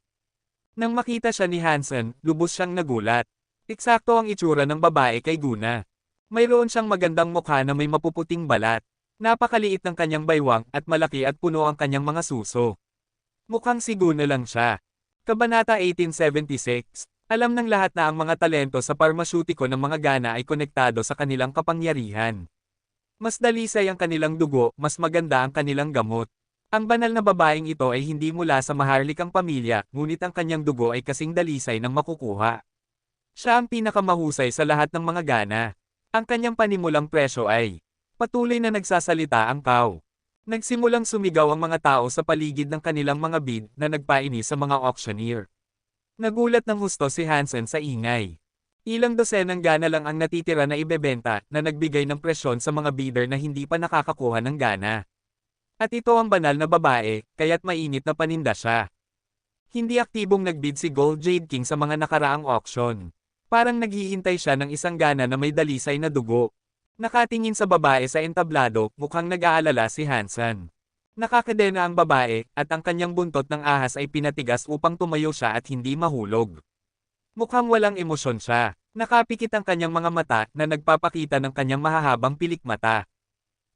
Nang makita siya ni Hansen, lubos siyang nagulat. Eksakto ang itsura ng babae kay Guna. Mayroon siyang magandang mukha na may mapuputing balat. Napakaliit ng kanyang baywang at malaki at puno ang kanyang mga suso. Mukhang si Guna lang siya. Kabanata 1876. Alam ng lahat na ang mga talento sa parmasyutiko ng mga Gana ay konektado sa kanilang kapangyarihan. Mas dalisay ang kanilang dugo, mas maganda ang kanilang gamot. Ang banal na babaeng ito ay hindi mula sa maharlikang pamilya, ngunit ang kanyang dugo ay kasing dalisay ng makukuha. Siya ang pinakamahusay sa lahat ng mga Gana. Ang kanyang panimulang presyo ay patuloy na nagsasalita ang cow. Nagsimulang sumigaw ang mga tao sa paligid ng kanilang mga bid na nagpainis sa mga auctioneer. Nagulat ng husto si Hansen sa ingay. Ilang dosenang Gana lang ang natitira na ibebenta na nagbigay ng presyon sa mga bidder na hindi pa nakakakuha ng Gana. At ito ang banal na babae, kaya't mainit na paninda siya. Hindi aktibong nagbid si Gold Jade King sa mga nakaraang auction. Parang naghihintay siya ng isang Gana na may dalisay na dugo. Nakatingin sa babae sa entablado, mukhang nag-aalala si Hansen. Nakakadena ang babae, at ang kanyang buntot ng ahas ay pinatigas upang tumayo siya at hindi mahulog. Mukhang walang emosyon siya. Nakapikit ang kanyang mga mata na nagpapakita ng kanyang mahahabang pilikmata.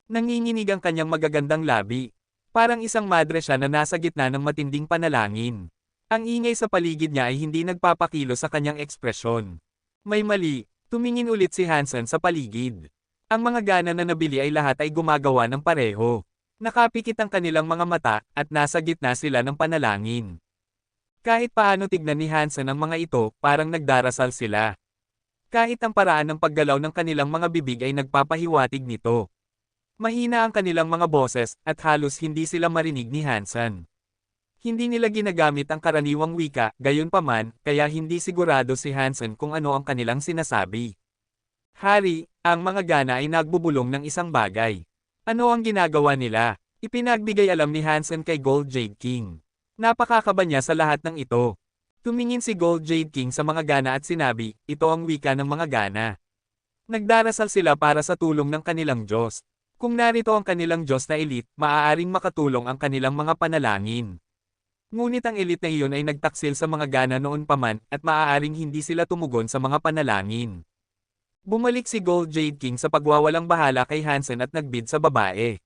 Nanginginig ang kanyang magagandang labi. Parang isang madre siya na nasa gitna ng matinding panalangin. Ang ingay sa paligid niya ay hindi nagpapakilo sa kanyang ekspresyon. May mali, tumingin ulit si Hansen sa paligid. Ang mga Gana na nabili ay lahat ay gumagawa ng pareho. Nakapikit ang kanilang mga mata, at nasa gitna sila ng panalangin. Kahit paano tignan ni Hansen ang mga ito, parang nagdarasal sila. Kahit ang paraan ng paggalaw ng kanilang mga bibig ay nagpapahiwatig nito. Mahina ang kanilang mga boses, at halos hindi sila marinig ni Hansen. Hindi nila ginagamit ang karaniwang wika, gayunpaman, kaya hindi sigurado si Hansen kung ano ang kanilang sinasabi. Hari, ang mga Gana ay nagbubulong ng isang bagay. Ano ang ginagawa nila? Ipinagbigay alam ni Hansen kay Gold Jade King. Napakakaba niya sa lahat ng ito. Tumingin si Gold Jade King sa mga Gana at sinabi, ito ang wika ng mga Gana. Nagdarasal sila para sa tulong ng kanilang Diyos. Kung narito ang kanilang Diyos na elite, maaaring makatulong ang kanilang mga panalangin. Ngunit ang elite na iyon ay nagtaksil sa mga Gana noon pa man, at maaaring hindi sila tumugon sa mga panalangin. Bumalik si Gold Jade King sa pagwawalang bahala kay Hansen at nagbid sa babae.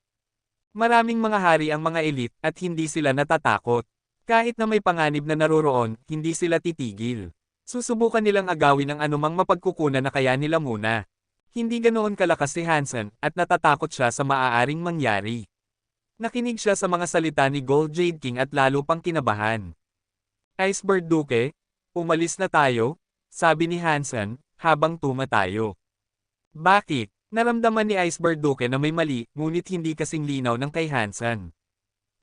Maraming mga hari ang mga elite, at hindi sila natatakot. Kahit na may panganib na naroroon, hindi sila titigil. Susubukan nilang agawin ang anumang mapagkukunan na kaya nila muna. Hindi ganoon kalakas si Hansen, at natatakot siya sa maaaring mangyari. Nakinig siya sa mga salita ni Gold Jade King at lalo pang kinabahan. Iceberg Duke, umalis na tayo, sabi ni Hansen, habang tumatayo. Bakit? Naramdaman ni Iceberg Duke na may mali, ngunit hindi kasing linaw ng kay Hansen.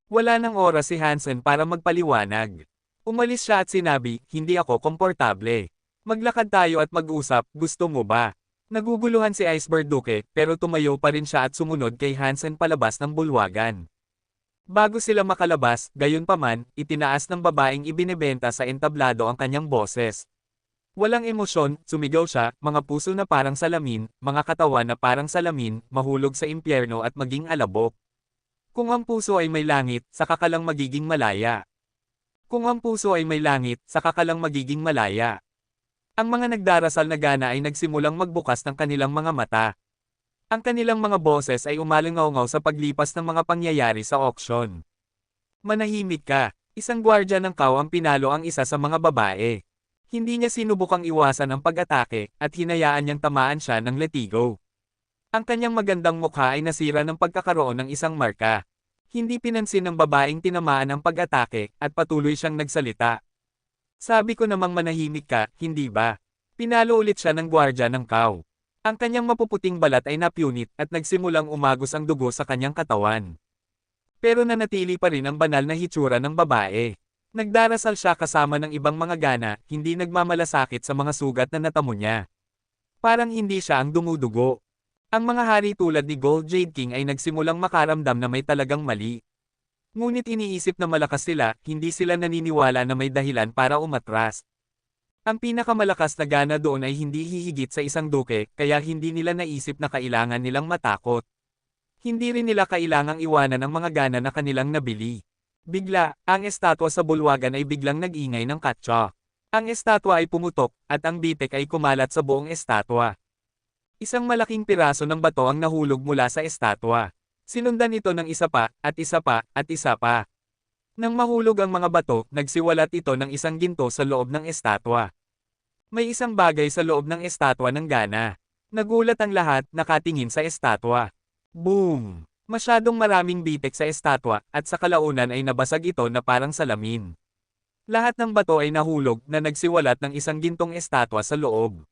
Wala nang oras si Hansen para magpaliwanag. Umalis siya at sinabi, hindi ako komportable. Maglakad tayo at mag-usap, gusto mo ba? Naguguluhan si Iceberg Duke, pero tumayo pa rin siya at sumunod kay Hansen palabas ng bulwagan. Bago sila makalabas, gayunpaman, itinaas ng babaeng ibinebenta sa entablado ang kanyang boses. Walang emosyon, sumigaw siya, mga puso na parang salamin, mga katawan na parang salamin, mahulog sa impyerno at maging alabok. Kung ang puso ay may langit, saka ka lang magiging malaya. Kung ang puso ay may langit, saka ka lang magiging malaya. Ang mga nagdarasal na Gana ay nagsimulang magbukas ng kanilang mga mata. Ang kanilang mga boses ay umalingaw-ngaw sa paglipas ng mga pangyayari sa auction. Manahimik ka, isang gwardya ng cow ang pinalo ang isa sa mga babae. Hindi niya sinubukang iwasan ang pag-atake, at hinayaan niyang tamaan siya ng letigo. Ang kanyang magandang mukha ay nasira ng pagkakaroon ng isang marka. Hindi pinansin ng babaeng tinamaan ang pag-atake, at patuloy siyang nagsalita. Sabi ko namang manahimik ka, hindi ba? Pinalo ulit siya ng gwardya ng cow. Ang kanyang mapuputing balat ay napunit, at nagsimulang umagos ang dugo sa kanyang katawan. Pero nanatili pa rin ang banal na hitsura ng babae. Nagdarasal siya kasama ng ibang mga Gana, hindi nagmamalasakit sa mga sugat na natamo niya. Parang hindi siya ang dumudugo. Ang mga hari tulad ni Gold Jade King ay nagsimulang makaramdam na may talagang mali. Ngunit iniisip na malakas sila, hindi sila naniniwala na may dahilan para umatras. Ang pinakamalakas na Gana doon ay hindi hihigit sa isang duke, kaya hindi nila naisip na kailangan nilang matakot. Hindi rin nila kailangang iwanan ang mga Gana na kanilang nabili. Bigla, ang estatwa sa bulwagan ay biglang nag-ingay ng katsa. Ang estatwa ay pumutok, at ang bitek ay kumalat sa buong estatwa. Isang malaking piraso ng bato ang nahulog mula sa estatwa. Sinundan ito ng isa pa, at isa pa, at isa pa. Nang mahulog ang mga bato, nagsiwalat ito ng isang ginto sa loob ng estatwa. May isang bagay sa loob ng estatwa ng Gana. Nagulat ang lahat, nakatingin sa estatwa. Boom! Masyadong maraming bitek sa estatwa, at sa kalaunan ay nabasag ito na parang salamin. Lahat ng bato ay nahulog na nagsiwalat ng isang gintong estatwa sa loob.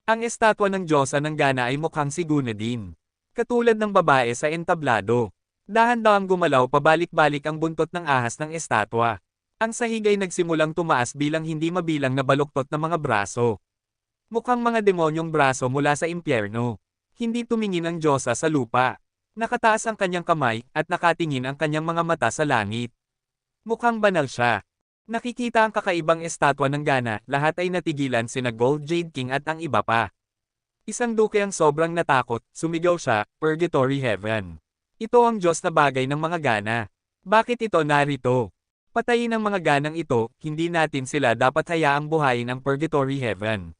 Ang estatwa ng Diyosa ng Gana ay mukhang si Gunadin. Katulad ng babae sa entablado. Dahan-dahang gumalaw pabalik-balik ang buntot ng ahas ng estatwa. Ang sahig ay nagsimulang tumaas bilang hindi mabilang na baluktot na mga braso. Mukhang mga demonyong braso mula sa impyerno. Hindi tumingin ang Diyosa sa lupa. Nakataas ang kanyang kamay, at nakatingin ang kanyang mga mata sa langit. Mukhang banal siya. Nakikita ang kakaibang estatwa ng Gana, lahat ay natigilan sina Gold Jade King at ang iba pa. Isang duke ang sobrang natakot, sumigaw siya, Purgatory Heaven. Ito ang Diyos na bagay ng mga Gana. Bakit ito narito? Patayin ang mga Ganang ito, hindi natin sila dapat hayaang buhayin ang Purgatory Heaven.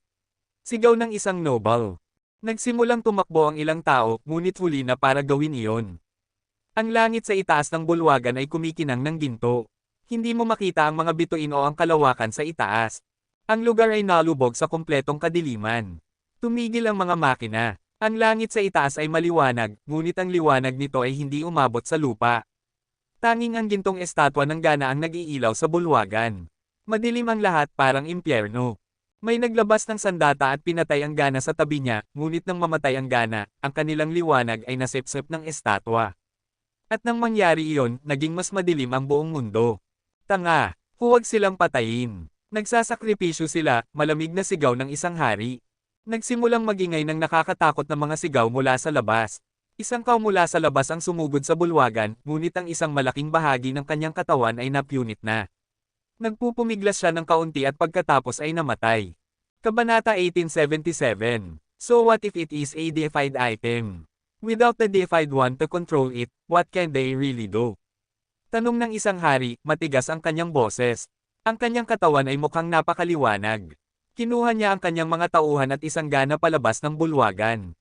Sigaw ng isang noble. Nagsimulang tumakbo ang ilang tao, ngunit huli na para gawin iyon. Ang langit sa itaas ng bulwagan ay kumikinang ng ginto. Hindi mo makita ang mga bituin o ang kalawakan sa itaas. Ang lugar ay nalubog sa kumpletong kadiliman. Tumigil ang mga makina. Ang langit sa itaas ay maliwanag, ngunit ang liwanag nito ay hindi umabot sa lupa. Tanging ang gintong estatwa ng Gana ang nag-iilaw sa bulwagan. Madilim ang lahat parang impyerno. May naglabas ng sandata at pinatay ang Gana sa tabi niya, ngunit nang mamatay ang Gana, ang kanilang liwanag ay nasipsip ng estatwa. At nang mangyari iyon, naging mas madilim ang buong mundo. Tanga, huwag silang patayin. Nagsasakripisyo sila, malamig na sigaw ng isang hari. Nagsimulang magingay ng nakakatakot na mga sigaw mula sa labas. Isang kaw mula sa labas ang sumugod sa bulwagan, ngunit ang isang malaking bahagi ng kanyang katawan ay napunit na. Nagpupumiglas siya ng kaunti at pagkatapos ay namatay. Kabanata 1877. So what if it is a deified item? Without the deified one to control it, what can they really do? Tanong ng isang hari, matigas ang kanyang boses. Ang kanyang katawan ay mukhang napakaliwanag. Kinuha niya ang kanyang mga tauhan at isang Gana palabas ng bulwagan.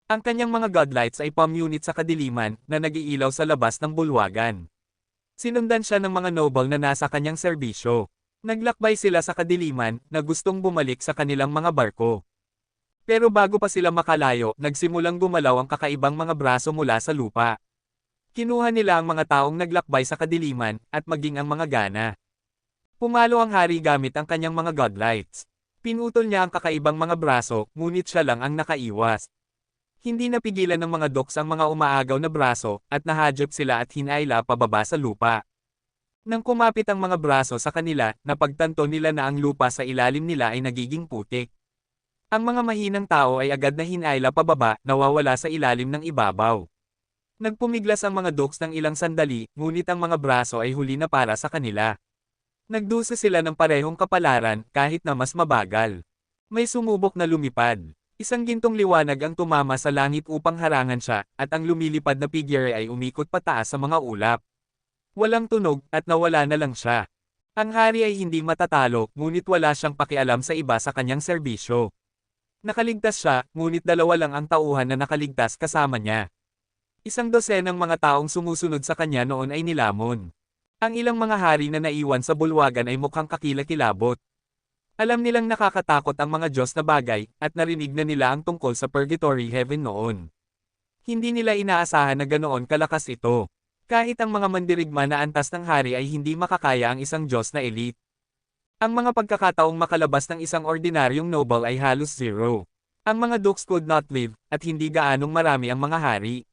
Ang kanyang mga godlights ay pamunit sa kadiliman na nag-iilaw sa labas ng bulwagan. Sinundan siya ng mga noble na nasa kanyang serbisyo. Naglakbay sila sa kadiliman na gustong bumalik sa kanilang mga barko. Pero bago pa sila makalayo, nagsimulang gumalaw ang kakaibang mga braso mula sa lupa. Kinuha nila ang mga taong naglakbay sa kadiliman, at maging ang mga Gana. Pumalo ang hari gamit ang kanyang mga godlights. Pinutol niya ang kakaibang mga braso, ngunit siya lang ang nakaiwas. Hindi napigilan ng mga doks ang mga umaagaw na braso, at nahadyop sila at hinayla pababa sa lupa. Nang kumapit ang mga braso sa kanila, napagtanto nila na ang lupa sa ilalim nila ay nagiging putik. Ang mga mahinang tao ay agad na hinayla pababa, nawawala sa ilalim ng ibabaw. Nagpumiglas ang mga doks ng ilang sandali, ngunit ang mga braso ay huli na para sa kanila. Nagdusa sila ng parehong kapalaran, kahit na mas mabagal. May sumubok na lumipad. Isang gintong liwanag ang tumama sa langit upang harangan siya, at ang lumilipad na figure ay umikot pataas sa mga ulap. Walang tunog, at nawala na lang siya. Ang hari ay hindi matatalo, ngunit wala siyang pakialam sa iba sa kanyang serbisyo. Nakaligtas siya, ngunit dalawa lang ang tauhan na nakaligtas kasama niya. Isang dosenang mga taong sumusunod sa kanya noon ay nilamon. Ang ilang mga hari na naiwan sa bulwagan ay mukhang kakilakilabot. Alam nilang nakakatakot ang mga Diyos na bagay, at narinig na nila ang tungkol sa Purgatory Heaven noon. Hindi nila inaasahan na ganoon kalakas ito. Kahit ang mga mandirigma na antas ng hari ay hindi makakaya ang isang Diyos na elite. Ang mga pagkakataong makalabas ng isang ordinaryong noble ay halos zero. Ang mga dukes could not live, at hindi gaanong marami ang mga hari.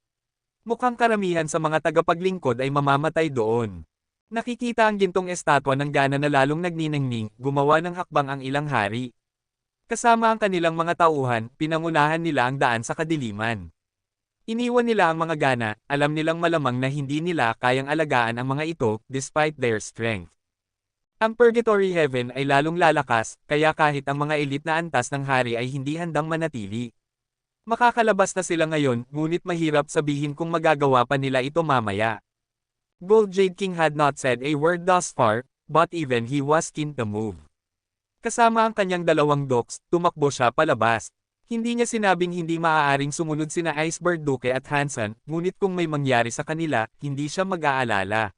Mukhang karamihan sa mga tagapaglingkod ay mamamatay doon. Nakikita ang gintong estatwa ng Gana na lalong nagniningning, gumawa ng hakbang ang ilang hari. Kasama ang kanilang mga tauhan, pinangunahan nila ang daan sa kadiliman. Iniwan nila ang mga Gana, alam nilang malamang na hindi nila kayang alagaan ang mga ito, despite their strength. Ang Purgatory Heaven ay lalong lalakas, kaya kahit ang mga elite na antas ng hari ay hindi handang manatili. Makakalabas na sila ngayon, ngunit mahirap sabihin kung magagawa pa nila ito mamaya. Gold Jade King had not said a word thus far, but even he was keen to move. Kasama ang kanyang dalawang doks, tumakbo siya palabas. Hindi niya sinabing hindi maaaring sumunod sina Iceberg Duke at Hansen, ngunit kung may mangyari sa kanila, hindi siya mag-aalala.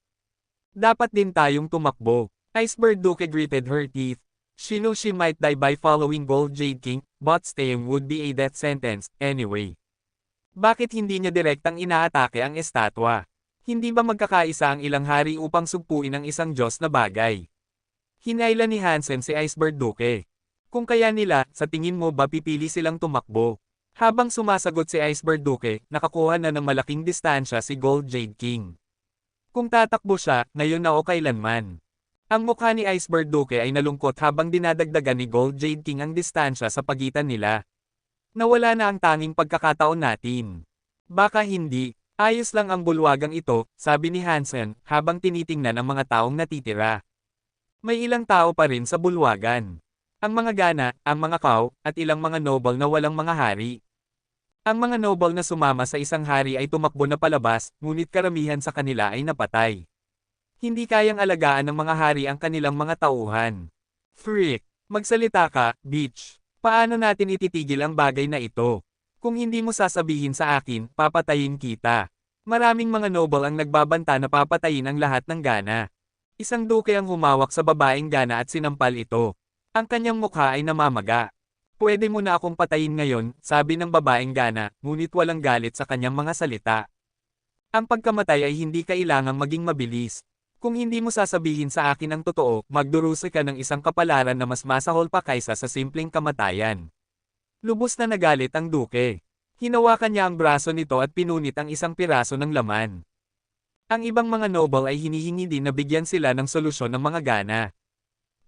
Dapat din tayong tumakbo. Iceberg Duke gritted her teeth. She knew she might die by following Gold Jade King, but staying would be a death sentence, anyway. Bakit hindi niya direktang inaatake ang estatwa? Hindi ba magkakaisa ang ilang hari upang sugpuin ang isang Diyos na bagay? Hinayla ni Hansen si Iceberg Duke. Kung kaya nila, sa tingin mo ba pipili silang tumakbo? Habang sumasagot si Iceberg Duke, nakakuha na ng malaking distansya si Gold Jade King. Kung tatakbo siya, ngayon na o kailanman. Ang mukha ni Iceberg Duke ay nalungkot habang dinadagdagan ni Gold Jade King ang distansya sa pagitan nila. Nawala na ang tanging pagkakataon natin. Baka hindi, ayos lang ang bulwagang ito, sabi ni Hansen, habang tinitingnan ang mga taong natitira. May ilang tao pa rin sa bulwagan. Ang mga gana, ang mga kaw, at ilang mga noble na walang mga hari. Ang mga noble na sumama sa isang hari ay tumakbo na palabas, ngunit karamihan sa kanila ay napatay. Hindi kayang alagaan ng mga hari ang kanilang mga tauhan. Freak! Magsalita ka, bitch! Paano natin ititigil ang bagay na ito? Kung hindi mo sasabihin sa akin, papatayin kita. Maraming mga noble ang nagbabanta na papatayin ang lahat ng gana. Isang duke ang humawak sa babaeng gana at sinampal ito. Ang kanyang mukha ay namamaga. Pwede mo na akong patayin ngayon, sabi ng babaeng gana, ngunit walang galit sa kanyang mga salita. Ang pagkamatay ay hindi kailangang maging mabilis. Kung hindi mo sasabihin sa akin ang totoo, magdurusa ka ng isang kapalaran na mas masahol pa kaysa sa simpleng kamatayan. Lubos na nagalit ang duke. Hinawakan niya ang braso nito at pinunit ang isang piraso ng laman. Ang ibang mga noble ay hinihingi din na bigyan sila ng solusyon ng mga gana.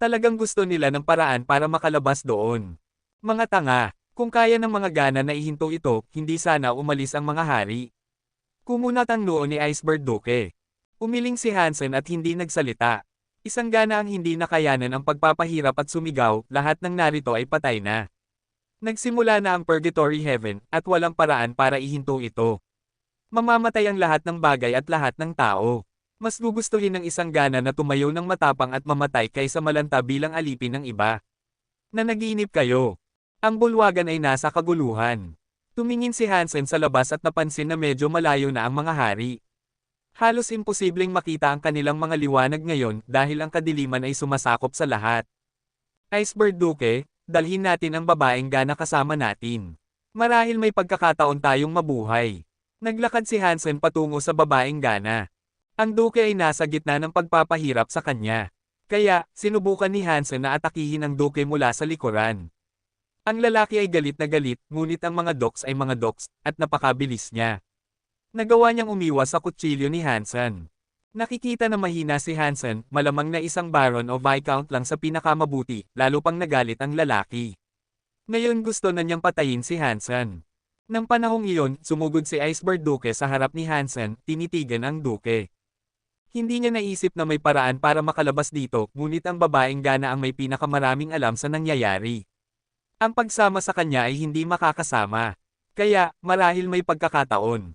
Talagang gusto nila ng paraan para makalabas doon. Mga tanga, kung kaya ng mga gana na ihinto ito, hindi sana umalis ang mga hari. Kumunat ang noo ni Iceberg Duke. Umiling si Hansen at hindi nagsalita. Isang gana ang hindi nakayanan ang pagpapahirap at sumigaw, lahat ng narito ay patay na. Nagsimula na ang Purgatory Heaven, at walang paraan para ihinto ito. Mamamatay ang lahat ng bagay at lahat ng tao. Mas gugustuhin ng isang gana na tumayo ng matapang at mamatay kaysa malanta bilang alipin ng iba. Nanaginip kayo. Ang bulwagan ay nasa kaguluhan. Tumingin si Hansen sa labas at napansin na medyo malayo na ang mga hari. Halos imposibleng makita ang kanilang mga liwanag ngayon dahil ang kadiliman ay sumasakop sa lahat. Iceberg Duke, dalhin natin ang babaeng gana kasama natin. Marahil may pagkakataon tayong mabuhay. Naglakad si Hansen patungo sa babaeng gana. Ang Duke ay nasa gitna ng pagpapahirap sa kanya. Kaya, sinubukan ni Hansen na atakihin ang Duke mula sa likuran. Ang lalaki ay galit na galit, ngunit ang mga dogs ay mga dogs, at napakabilis niya. Nagawa niyang umiwas sa kutsilyo ni Hansen. Nakikita na mahina si Hansen, malamang na isang baron o viscount lang sa pinakamabuti, lalo pang nagalit ang lalaki. Ngayon gusto na niyang patayin si Hansen. Nang panahong iyon, sumugod si Iceberg Duke sa harap ni Hansen, tinitigan ang Duke. Hindi niya naisip na may paraan para makalabas dito, ngunit ang babaeng gana ang may pinakamaraming alam sa nangyayari. Ang pagsama sa kanya ay hindi makakasama. Kaya, marahil may pagkakataon.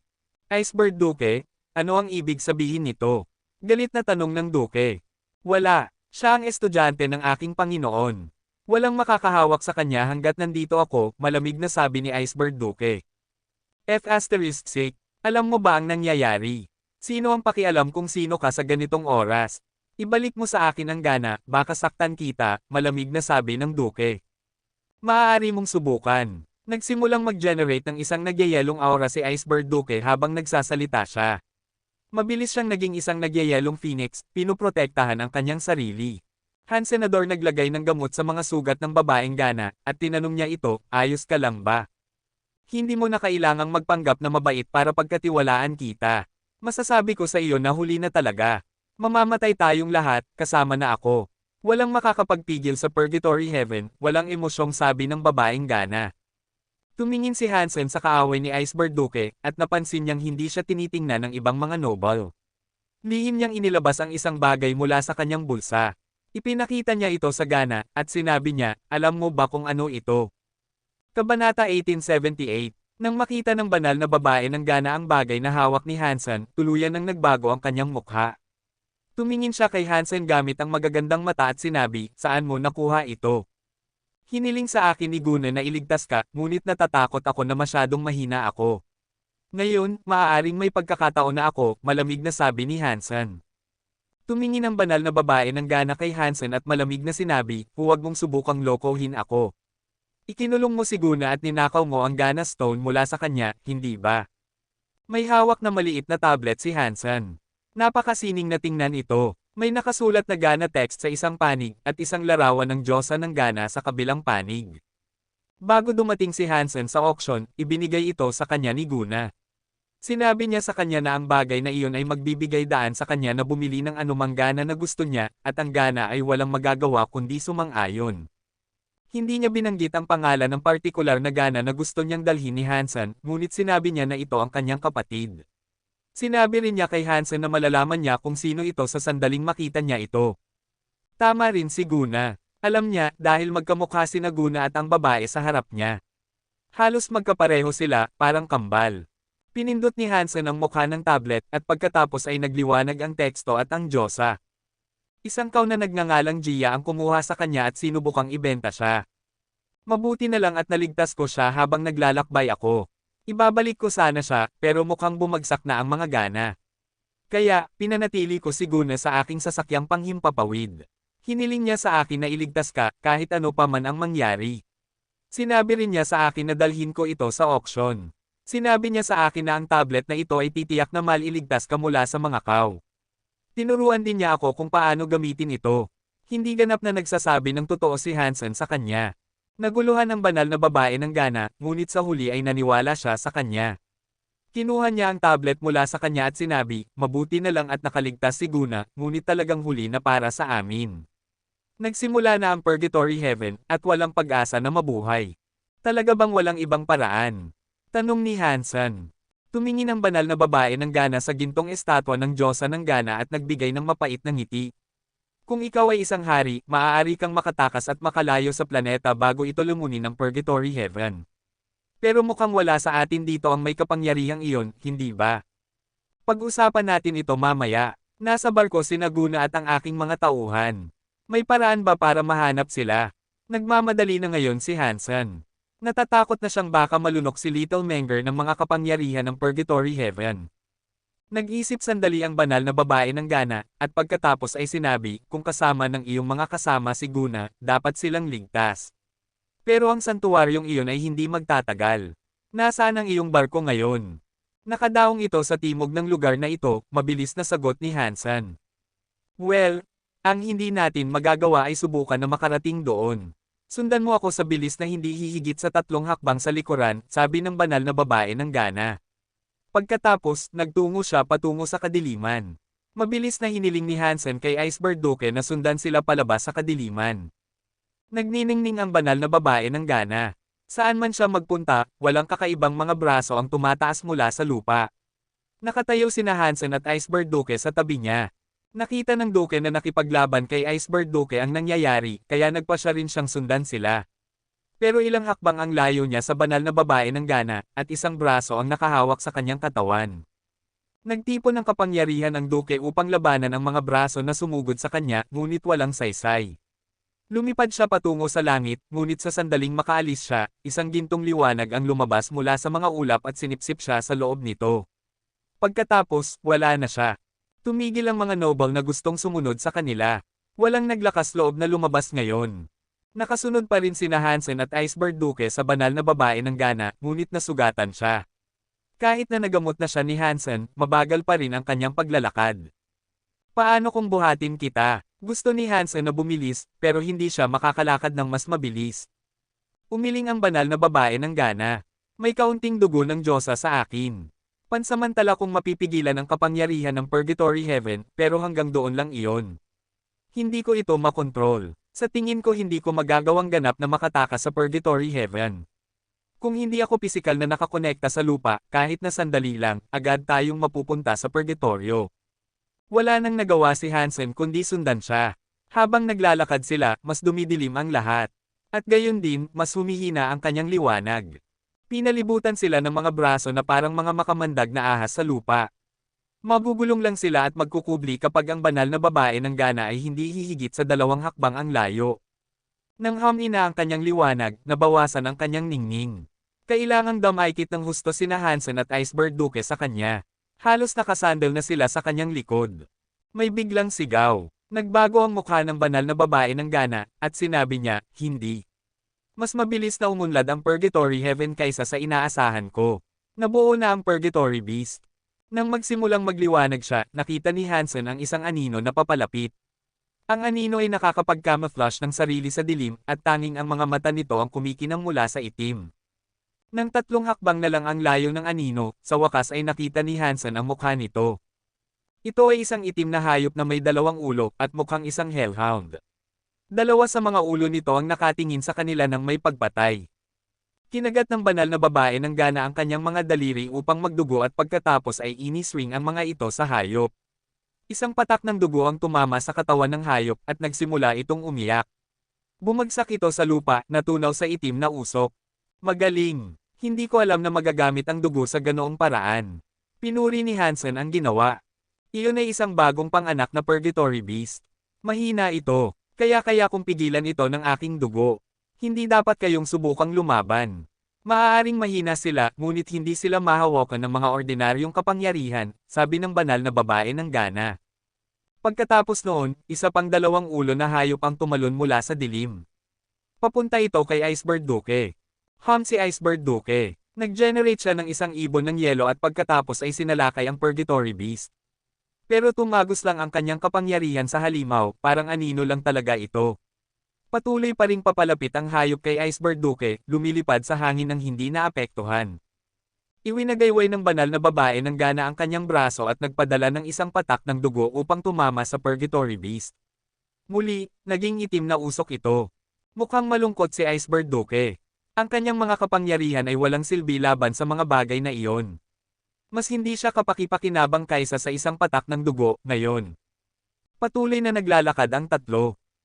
Iceberg Duke, ano ang ibig sabihin nito? Galit na tanong ng Duke. Wala, siya ang estudyante ng aking Panginoon. Walang makakahawak sa kanya hanggat nandito ako, malamig na sabi ni Iceberg Duke. F***, alam mo ba ang nangyayari? Sino ang pakialam kung sino ka sa ganitong oras? Ibalik mo sa akin ang gana, baka saktan kita, malamig na sabi ng Duke. Maaari mong subukan. Nagsimulang mag-generate ng isang nagyayelong aura si Iceberg Duke habang nagsasalita siya. Mabilis siyang naging isang nagyayelong phoenix, pinuprotektahan ang kanyang sarili. Hansenador naglagay ng gamot sa mga sugat ng babaeng gana, at tinanong niya ito, ayos ka lang ba? Hindi mo na kailangang magpanggap na mabait para pagkatiwalaan kita. Masasabi ko sa iyo na huli na talaga. Mamamatay tayong lahat, kasama na ako. Walang makakapagpigil sa Purgatory Heaven, walang emosyong sabi ng babaeng gana. Tumingin si Hansen sa kaaway ni Iceberg Duke, at napansin niyang hindi siya tinitingnan ng ibang mga noble. Lihim niyang inilabas ang isang bagay mula sa kanyang bulsa. Ipinakita niya ito sa gana, at sinabi niya, alam mo ba kung ano ito? Kabanata 1878. Nang makita ng banal na babae ng gana ang bagay na hawak ni Hansen, tuluyan nang nagbago ang kanyang mukha. Tumingin siya kay Hansen gamit ang magagandang mata at sinabi, saan mo nakuha ito? Hiniling sa akin ni Guna na iligtas ka, ngunit natatakot ako na masyadong mahina ako. Ngayon, maaaring may pagkakataon na ako, malamig na sabi ni Hansen. Tumingin ang banal na babae ng gana kay Hansen at malamig na sinabi, huwag mong subukang lokohin ako. Ikinulong mo si Guna at ninakaw mo ang Gana Stone mula sa kanya, hindi ba? May hawak na maliit na tablet si Hansen. Napakasining na tingnan ito. May nakasulat na Gana text sa isang panig at isang larawan ng Diyosa ng Gana sa kabilang panig. Bago dumating si Hansen sa auction, ibinigay ito sa kanya ni Guna. Sinabi niya sa kanya na ang bagay na iyon ay magbibigay daan sa kanya na bumili ng anumang gana na gusto niya, at ang gana ay walang magagawa kundi sumang-ayon. Hindi niya binanggit ang pangalan ng partikular na gana na gusto niyang dalhin ni Hansen, ngunit sinabi niya na ito ang kanyang kapatid. Sinabi rin niya kay Hansen na malalaman niya kung sino ito sa sandaling makita niya ito. Tama rin si Guna. Alam niya dahil magkamukha sina Guna at ang babae sa harap niya. Halos magkapareho sila, parang kambal. Pinindot ni Hansen ang mukha ng tablet at pagkatapos ay nagliwanag ang teksto at ang Diyosa. Isang kaw na nagngangalang Gia ang kumuha sa kanya at sinubukang ibenta siya. Mabuti na lang at naligtas ko siya habang naglalakbay ako. Ibabalik ko sana siya, pero mukhang bumagsak na ang mga gana. Kaya, pinanatili ko si Guna sa aking sasakyang panghimpapawid. Hiniling niya sa akin na iligtas ka, kahit ano pa man ang mangyari. Sinabi rin niya sa akin na dalhin ko ito sa auction. Sinabi niya sa akin na ang tablet na ito ay titiyak na maliligtas ka mula sa mga kaw. Tinuruan din niya ako kung paano gamitin ito. Hindi ganap na nagsasabi ng totoo si Hansen sa kanya. Naguluhan ang banal na babae ng gana, ngunit sa huli ay naniwala siya sa kanya. Kinuha niya ang tablet mula sa kanya at sinabi, mabuti na lang at nakaligtas si Guna, ngunit talagang huli na para sa amin. Nagsimula na ang Purgatory Heaven, at walang pag-asa na mabuhay. Talaga bang walang ibang paraan? Tanong ni Hansen. Tumingin ang banal na babae ng gana sa gintong estatwa ng Diyosa ng gana at nagbigay ng mapait na ngiti. Kung ikaw ay isang hari, maaari kang makatakas at makalayo sa planeta bago ito lumunin ng Purgatory Heaven. Pero mukhang wala sa atin dito ang may kapangyarihang iyon, hindi ba? Pag-usapan natin ito mamaya. Nasa barko sina Guna at ang aking mga tauhan. May paraan ba para mahanap sila? Nagmamadali na ngayon si Hansen. Natatakot na siyang baka malunok si Little Menger ng mga kapangyarihan ng Purgatory Heaven. Nag-isip sandali ang banal na babae ng gana, at pagkatapos ay sinabi, kung kasama ng iyong mga kasama si Guna, dapat silang ligtas. Pero ang santuaryong iyon ay hindi magtatagal. Nasaan ang iyong barko ngayon? Nakadaong ito sa timog ng lugar na ito, mabilis na sagot ni Hansen. Well, ang hindi natin magagawa ay subukan na makarating doon. Sundan mo ako sa bilis na hindi hihigit sa 3 hakbang sa likuran, sabi ng banal na babae ng gana. Pagkatapos, nagtungo siya patungo sa kadiliman. Mabilis na hiniling ni Hansen kay Iceberg Duke na sundan sila palabas sa kadiliman. Nagniningning ang banal na babae ng gana. Saan man siya magpunta, walang kakaibang mga braso ang tumataas mula sa lupa. Nakatayo sina Hansen at Iceberg Duke sa tabi niya. Nakita ng Duke na nakipaglaban kay Iceberg Duke ang nangyayari, kaya nagpa siya rin siyang sundan sila. Pero ilang hakbang ang layo niya sa banal na babae ng gana, at isang braso ang nakahawak sa kanyang katawan. Nagtipon ng kapangyarihan ang Duke upang labanan ang mga braso na sumugod sa kanya, ngunit walang saysay. Lumipad siya patungo sa langit, ngunit sa sandaling makaalis siya, isang gintong liwanag ang lumabas mula sa mga ulap at sinipsip siya sa loob nito. Pagkatapos, wala na siya. Tumigil ang mga noble na gustong sumunod sa kanila. Walang naglakas loob na lumabas ngayon. Nakasunod pa rin sina Hansen at Iceberg Duke sa banal na babae ng gana, ngunit nasugatan siya. Kahit na nagamot na siya ni Hansen, mabagal pa rin ang kanyang paglalakad. Paano kung buhatin kita? Gusto ni Hansen na bumilis, pero hindi siya makakalakad ng mas mabilis. Umiling ang banal na babae ng gana. May kaunting dugo ng Diyosa sa akin. Pansamantala kong mapipigilan ang kapangyarihan ng Purgatory Heaven, pero hanggang doon lang iyon. Hindi ko ito makontrol. Sa tingin ko hindi ko magagawang ganap na makatakas sa Purgatory Heaven. Kung hindi ako pisikal na nakakonekta sa lupa, kahit na sandali lang, agad tayong mapupunta sa Purgatorio. Wala nang nagawa si Hansen kundi sundan siya. Habang naglalakad sila, mas dumidilim ang lahat. At gayon din, mas humihina ang kanyang liwanag. Pinalibutan sila ng mga braso na parang mga makamandag na ahas sa lupa. Mabubulong lang sila at magkukubli kapag ang banal na babae ng gana ay hindi hihigit sa 2 hakbang ang layo. Nang hamina ang kanyang liwanag, nabawasan ang kanyang ningning. Kailangang damaykit ng husto sina Hansen at Iceberg Duke sa kanya. Halos nakasandal na sila sa kanyang likod. May biglang sigaw. Nagbago ang mukha ng banal na babae ng Gana, at sinabi niya, hindi. Mas mabilis na umunlad ang Purgatory Heaven kaysa sa inaasahan ko. Nabuo na ang Purgatory Beast. Nang magsimulang magliwanag siya, nakita ni Hansen ang isang anino na papalapit. Ang anino ay nakakapag-camouflage ng sarili sa dilim, at tanging ang mga mata nito ang kumikinang mula sa itim. Nang 3 hakbang na lang ang layo ng anino, sa wakas ay nakita ni Hansen ang mukha nito. Ito ay isang itim na hayop na may 2 ulo, at mukhang isang hellhound. 2 sa mga ulo nito ang nakatingin sa kanila ng may pagpatay. Kinagat ng banal na babae ng Gana ang kanyang mga daliri upang magdugo at pagkatapos ay iniswing ang mga ito sa hayop. Isang patak ng dugo ang tumama sa katawan ng hayop at nagsimula itong umiyak. Bumagsak ito sa lupa, natunaw sa itim na usok. Magaling! Hindi ko alam na magagamit ang dugo sa ganoong paraan. Pinuri ni Hansen ang ginawa. Iyon ay isang bagong panganak na Purgatory Beast. Mahina ito, kaya kong pigilan ito ng aking dugo. Hindi dapat kayong subukang lumaban. Maaaring mahina sila, ngunit hindi sila mahawakan ng mga ordinaryong kapangyarihan, sabi ng banal na babae ng Gana. Pagkatapos noon, isa pang 2 ulo na hayop ang tumalon mula sa dilim. Papunta ito kay Icebird Duke. Si Icebird Duke. Nag-generate siya ng isang ibon ng yelo at pagkatapos ay sinalakay ang Purgatory Beast. Pero tumagos lang ang kanyang kapangyarihan sa halimaw, parang anino lang talaga ito. Patuloy pa ring papalapit ang hayop kay Icebird Duke, lumilipad sa hangin ng hindi naapektuhan. Iwinagayway ng banal na babae ng Gana ang kanyang braso at nagpadala ng isang patak ng dugo upang tumama sa Purgatory Beast. Muli, naging itim na usok ito. Mukhang malungkot si Icebird Duke. Ang kanyang mga kapangyarihan ay walang silbi laban sa mga bagay na iyon. Mas hindi siya kapakipakinabang kaysa sa isang patak ng dugo, ngayon. Patuloy na naglalakad ang 3.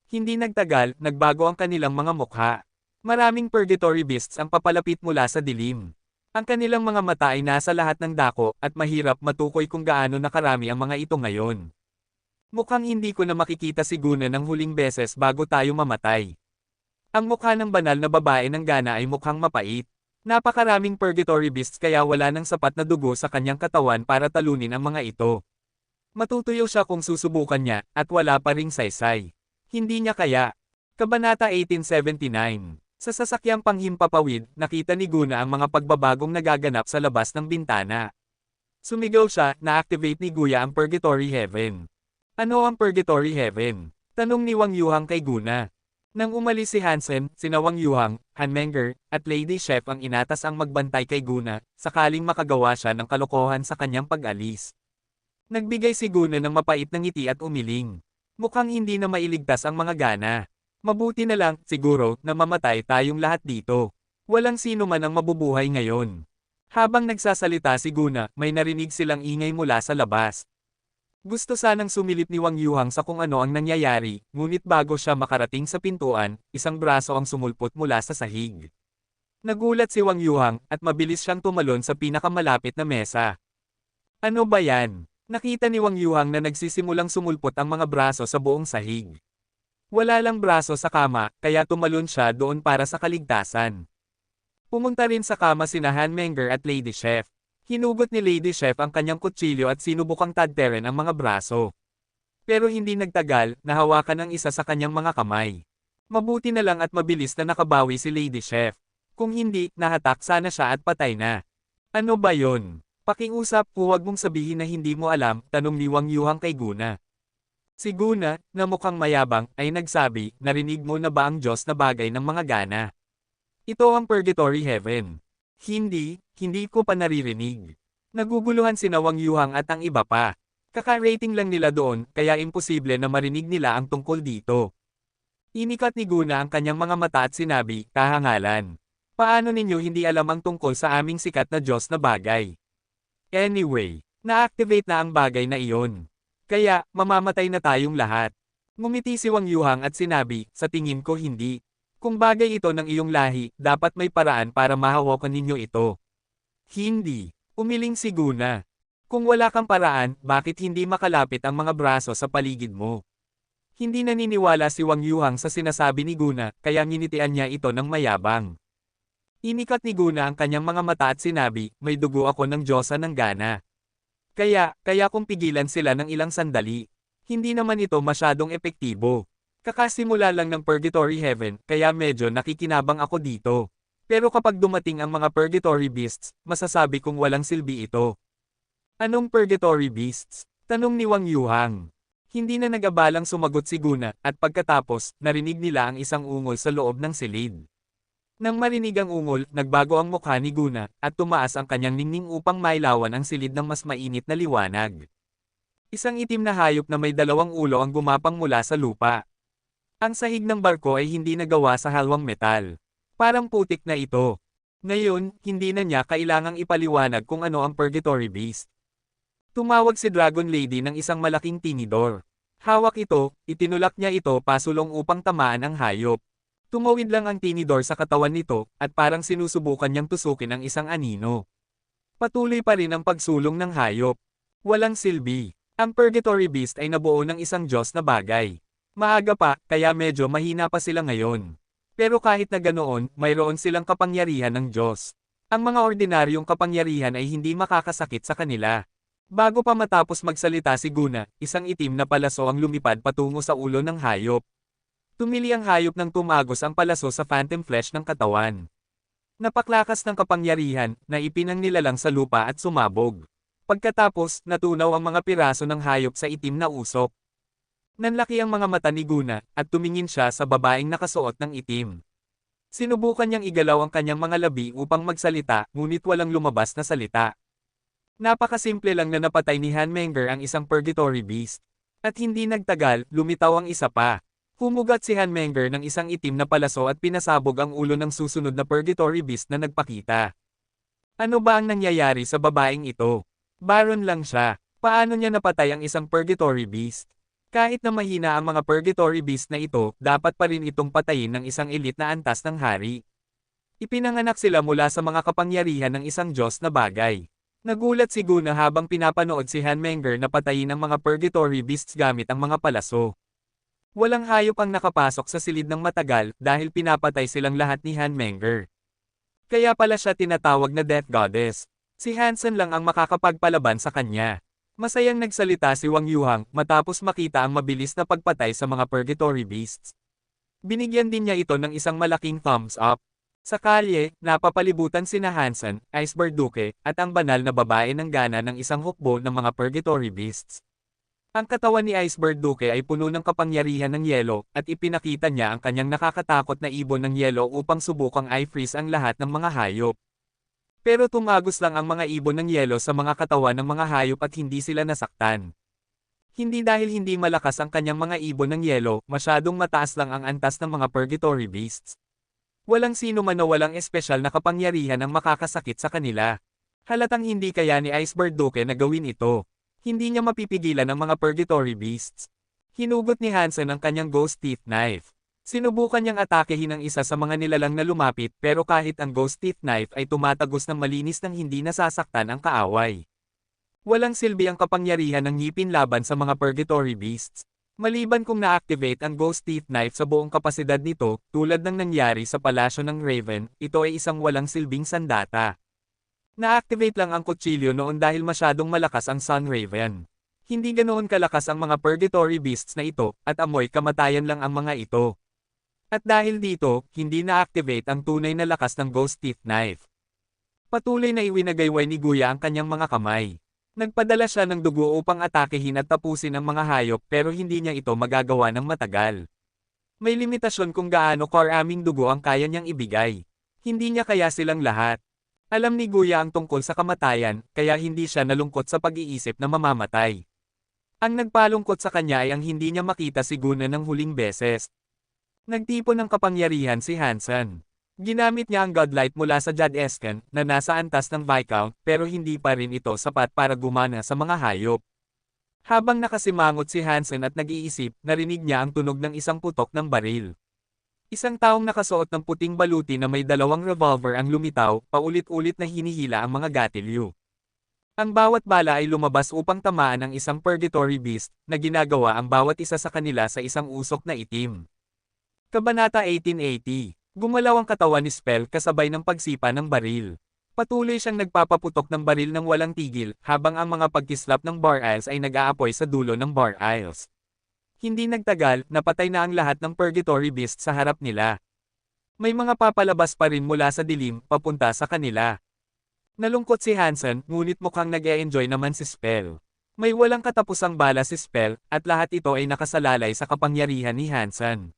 Hindi nagtagal, nagbago ang kanilang mga mukha. Maraming Purgatory Beasts ang papalapit mula sa dilim. Ang kanilang mga mata ay nasa lahat ng dako, at mahirap matukoy kung gaano nakarami ang mga ito ngayon. Mukhang hindi ko na makikita si Guna ng huling beses bago tayo mamatay. Ang mukha ng banal na babae ng Gana ay mukhang mapait. Napakaraming Purgatory Beasts kaya wala nang sapat na dugo sa kanyang katawan para talunin ang mga ito. Matutuyo siya kung susubukan niya, at wala pa ring saysay. Hindi niya kaya. Kabanata 1879. Sa sasakyang panghimpapawid, nakita ni Guna ang mga pagbabagong nagaganap sa labas ng bintana. Sumigaw siya, na-activate ni Guya ang Purgatory Heaven. Ano ang Purgatory Heaven? Tanong ni Wang Yuhang kay Guna. Nang umalis si Hansen, sina Wang Yuhang, Han Menger, at Lady Chef ang inatas ang magbantay kay Guna, sakaling makagawa siya ng kalokohan sa kanyang pag-alis. Nagbigay si Guna ng mapait na ngiti at umiling. Mukhang hindi na mailigtas ang mga Gana. Mabuti na lang, siguro, na mamatay tayong lahat dito. Walang sino man ang mabubuhay ngayon. Habang nagsasalita si Guna, may narinig silang ingay mula sa labas. Gusto sanang sumilip ni Wang Yuhang sa kung ano ang nangyayari, ngunit bago siya makarating sa pintuan, isang braso ang sumulpot mula sa sahig. Nagulat si Wang Yuhang, at mabilis siyang tumalon sa pinakamalapit na mesa. Ano ba yan? Nakita ni Wang Yuhang na nagsisimulang sumulpot ang mga braso sa buong sahig. Wala lang braso sa kama, kaya tumalon siya doon para sa kaligtasan. Pumunta rin sa kama sina Han Menger at Lady Chef. Hinugot ni Lady Chef ang kanyang kutsilyo at sinubukang tadteren ang mga braso. Pero hindi nagtagal, nahawakan ang isa sa kanyang mga kamay. Mabuti na lang at mabilis na nakabawi si Lady Chef. Kung hindi, nahatak sana siya at patay na. Ano ba yon? Pakiusap, huwag mong sabihin na hindi mo alam, tanong ni Wang Yuhang kay Guna. Si Guna, na mukhang mayabang, ay nagsabi, narinig mo na ba ang Diyos na bagay ng mga Gana? Ito ang Purgatory Heaven. Hindi ko pa naririnig. Naguguluhan sina Wang Yuhang at ang iba pa. Kaka-rating lang nila doon, kaya imposible na marinig nila ang tungkol dito. Inikat ni Guna ang kanyang mga mata at sinabi, kahangalan. Paano ninyo hindi alam ang tungkol sa aming sikat na Diyos na bagay? Anyway, na-activate na ang bagay na iyon. Kaya, mamamatay na tayong lahat. Ngumiti si Wang Yuhang at sinabi, sa tingin ko hindi. Kung bagay ito ng iyong lahi, dapat may paraan para mahawakan ninyo ito. Hindi. Umiling si Guna. Kung wala kang paraan, bakit hindi makalapit ang mga braso sa paligid mo? Hindi naniniwala si Wang Yuhang sa sinasabi ni Guna, kaya nginitian niya ito ng mayabang. Inikat ni Guna ang kanyang mga mata at sinabi, may dugo ako ng Diyosa ng Gana. Kaya kung pigilan sila ng ilang sandali. Hindi naman ito masyadong epektibo. Kakasimula lang ng Purgatory Heaven, kaya medyo nakikinabang ako dito. Pero kapag dumating ang mga Purgatory Beasts, masasabi kong walang silbi ito. Anong Purgatory Beasts? Tanong ni Wang Yuhang. Hindi na nag-abalang sumagot si Guna, at pagkatapos, narinig nila ang isang ungol sa loob ng silid. Nang marinig ang ungol, nagbago ang mukha ni Guna, at tumaas ang kanyang ningning upang mailawan ang silid ng mas mainit na liwanag. Isang itim na hayop na may dalawang ulo ang gumapang mula sa lupa. Ang sahig ng barko ay hindi nagawa sa halwang metal. Parang putik na ito. Ngayon, hindi na niya kailangang ipaliwanag kung ano ang Purgatory Beast. Tumawag si Dragon Lady ng isang malaking tinidor. Hawak ito, itinulak niya ito pasulong upang tamaan ang hayop. Tumawid lang ang tinidor sa katawan nito, at parang sinusubukan niyang tusukin ang isang anino. Patuloy pa rin ang pagsulong ng hayop. Walang silbi. Ang Purgatory Beast ay nabuo ng isang Diyos na bagay. Maaga pa, kaya medyo mahina pa sila ngayon. Pero kahit na ganoon, mayroon silang kapangyarihan ng Diyos. Ang mga ordinaryong kapangyarihan ay hindi makakasakit sa kanila. Bago pa matapos magsalita si Guna, isang itim na palaso ang lumipad patungo sa ulo ng hayop. Tumili ang hayop nang tumagos ang palaso sa phantom flesh ng katawan. Napaklakas ng kapangyarihan, na ipinang nilalang sa lupa at sumabog. Pagkatapos, natunaw ang mga piraso ng hayop sa itim na usok. Nanlaki ang mga mata ni Guna, at tumingin siya sa babaeng nakasuot ng itim. Sinubukan niyang igalaw ang kanyang mga labi upang magsalita, ngunit walang lumabas na salita. Napakasimple lang na napatay ni Hanmenger ang isang Purgatory Beast. At hindi nagtagal, lumitaw ang isa pa. Humugat si Hanmenger ng isang itim na palaso at pinasabog ang ulo ng susunod na Purgatory Beast na nagpakita. Ano ba ang nangyayari sa babaeng ito? Baron lang siya. Paano niya napatay ang isang Purgatory Beast? Kahit na mahina ang mga Purgatory Beast na ito, dapat pa rin itong patayin ng isang elite na antas ng hari. Ipinanganak sila mula sa mga kapangyarihan ng isang Diyos na bagay. Nagulat si Guna habang pinapanood si Hanmenger na patayin ang mga Purgatory Beasts gamit ang mga palaso. Walang hayop ang nakapasok sa silid ng matagal dahil pinapatay silang lahat ni Hanmenger. Kaya pala siya tinatawag na Death Goddess. Si Hansen lang ang makakapagpalaban sa kanya. Masayang nagsalita si Wang Yuhang matapos makita ang mabilis na pagpatay sa mga Purgatory Beasts. Binigyan din niya ito ng isang malaking thumbs up. Sa kalye, napapalibutan sina Hansen, Iceberg Duke, at ang banal na babae ng gana ng isang hukbo ng mga Purgatory Beasts. Ang katawan ni Iceberg Duke ay puno ng kapangyarihan ng yelo, at ipinakita niya ang kanyang nakakatakot na ibon ng yelo upang subukang i-freeze ang lahat ng mga hayop. Pero tumagos lang ang mga ibon ng yelo sa mga katawan ng mga hayop at hindi sila nasaktan. Hindi dahil hindi malakas ang kanyang mga ibon ng yelo, masyadong mataas lang ang antas ng mga Purgatory Beasts. Walang sino man na walang espesyal na kapangyarihan ang makakasakit sa kanila. Halatang hindi kaya ni Iceberg Duke na gawin ito. Hindi niya mapipigilan ang mga Purgatory Beasts. Hinugot ni Hansen ang kanyang Ghost Teeth Knife. Sinubukan niyang atakehin ang isa sa mga nilalang na lumapit pero kahit ang Ghost Teeth Knife ay tumatagos ng malinis nang hindi nasasaktan ang kaaway. Walang silbi ang kapangyarihan ng ngipin laban sa mga Purgatory Beasts. Maliban kung na-activate ang Ghost Teeth Knife sa buong kapasidad nito, tulad ng nangyari sa palasyo ng Raven, ito ay isang walang silbing sandata. Na-activate lang ang kutsilyo noon dahil masyadong malakas ang Sun Raven. Hindi ganoon kalakas ang mga Purgatory Beasts na ito, at amoy kamatayan lang ang mga ito. At dahil dito, hindi na-activate ang tunay na lakas ng Ghost Teeth Knife. Patuloy na iwinagayway ni Guya ang kanyang mga kamay. Nagpadala siya ng dugo upang atakehin at tapusin ang mga hayop pero hindi niya ito magagawa ng matagal. May limitasyon kung gaano karaming dugo ang kaya niyang ibigay. Hindi niya kaya silang lahat. Alam ni Guya ang tungkol sa kamatayan, kaya hindi siya nalungkot sa pag-iisip na mamamatay. Ang nagpalungkot sa kanya ay ang hindi niya makita si Guna ng huling beses. Nagtipon ng kapangyarihan si Hansen. Ginamit niya ang Godlight mula sa Jad Esken, na nasa antas ng Viscount, pero hindi pa rin ito sapat para gumana sa mga hayop. Habang nakasimangot si Hansen at nag-iisip, narinig niya ang tunog ng isang putok ng baril. Isang taong nakasuot ng puting baluti na may dalawang revolver ang lumitaw, paulit-ulit na hinihila ang mga gatilyo. Ang bawat bala ay lumabas upang tamaan ang isang Purgatory Beast, na ginagawa ang bawat isa sa kanila sa isang usok na itim. Kabanata 1880. Gumalaw ang katawan ni Spell kasabay ng pagsipa ng baril. Patuloy siyang nagpapaputok ng baril ng walang tigil, habang ang mga pagkislap ng bar aisles ay nag-aapoy sa dulo ng bar aisles. Hindi nagtagal, napatay na ang lahat ng Purgatory Beast sa harap nila. May mga papalabas pa rin mula sa dilim, papunta sa kanila. Nalungkot si Hansen, ngunit mukhang nag-e-enjoy naman si Spell. May walang katapusang bala si Spell, at lahat ito ay nakasalalay sa kapangyarihan ni Hansen.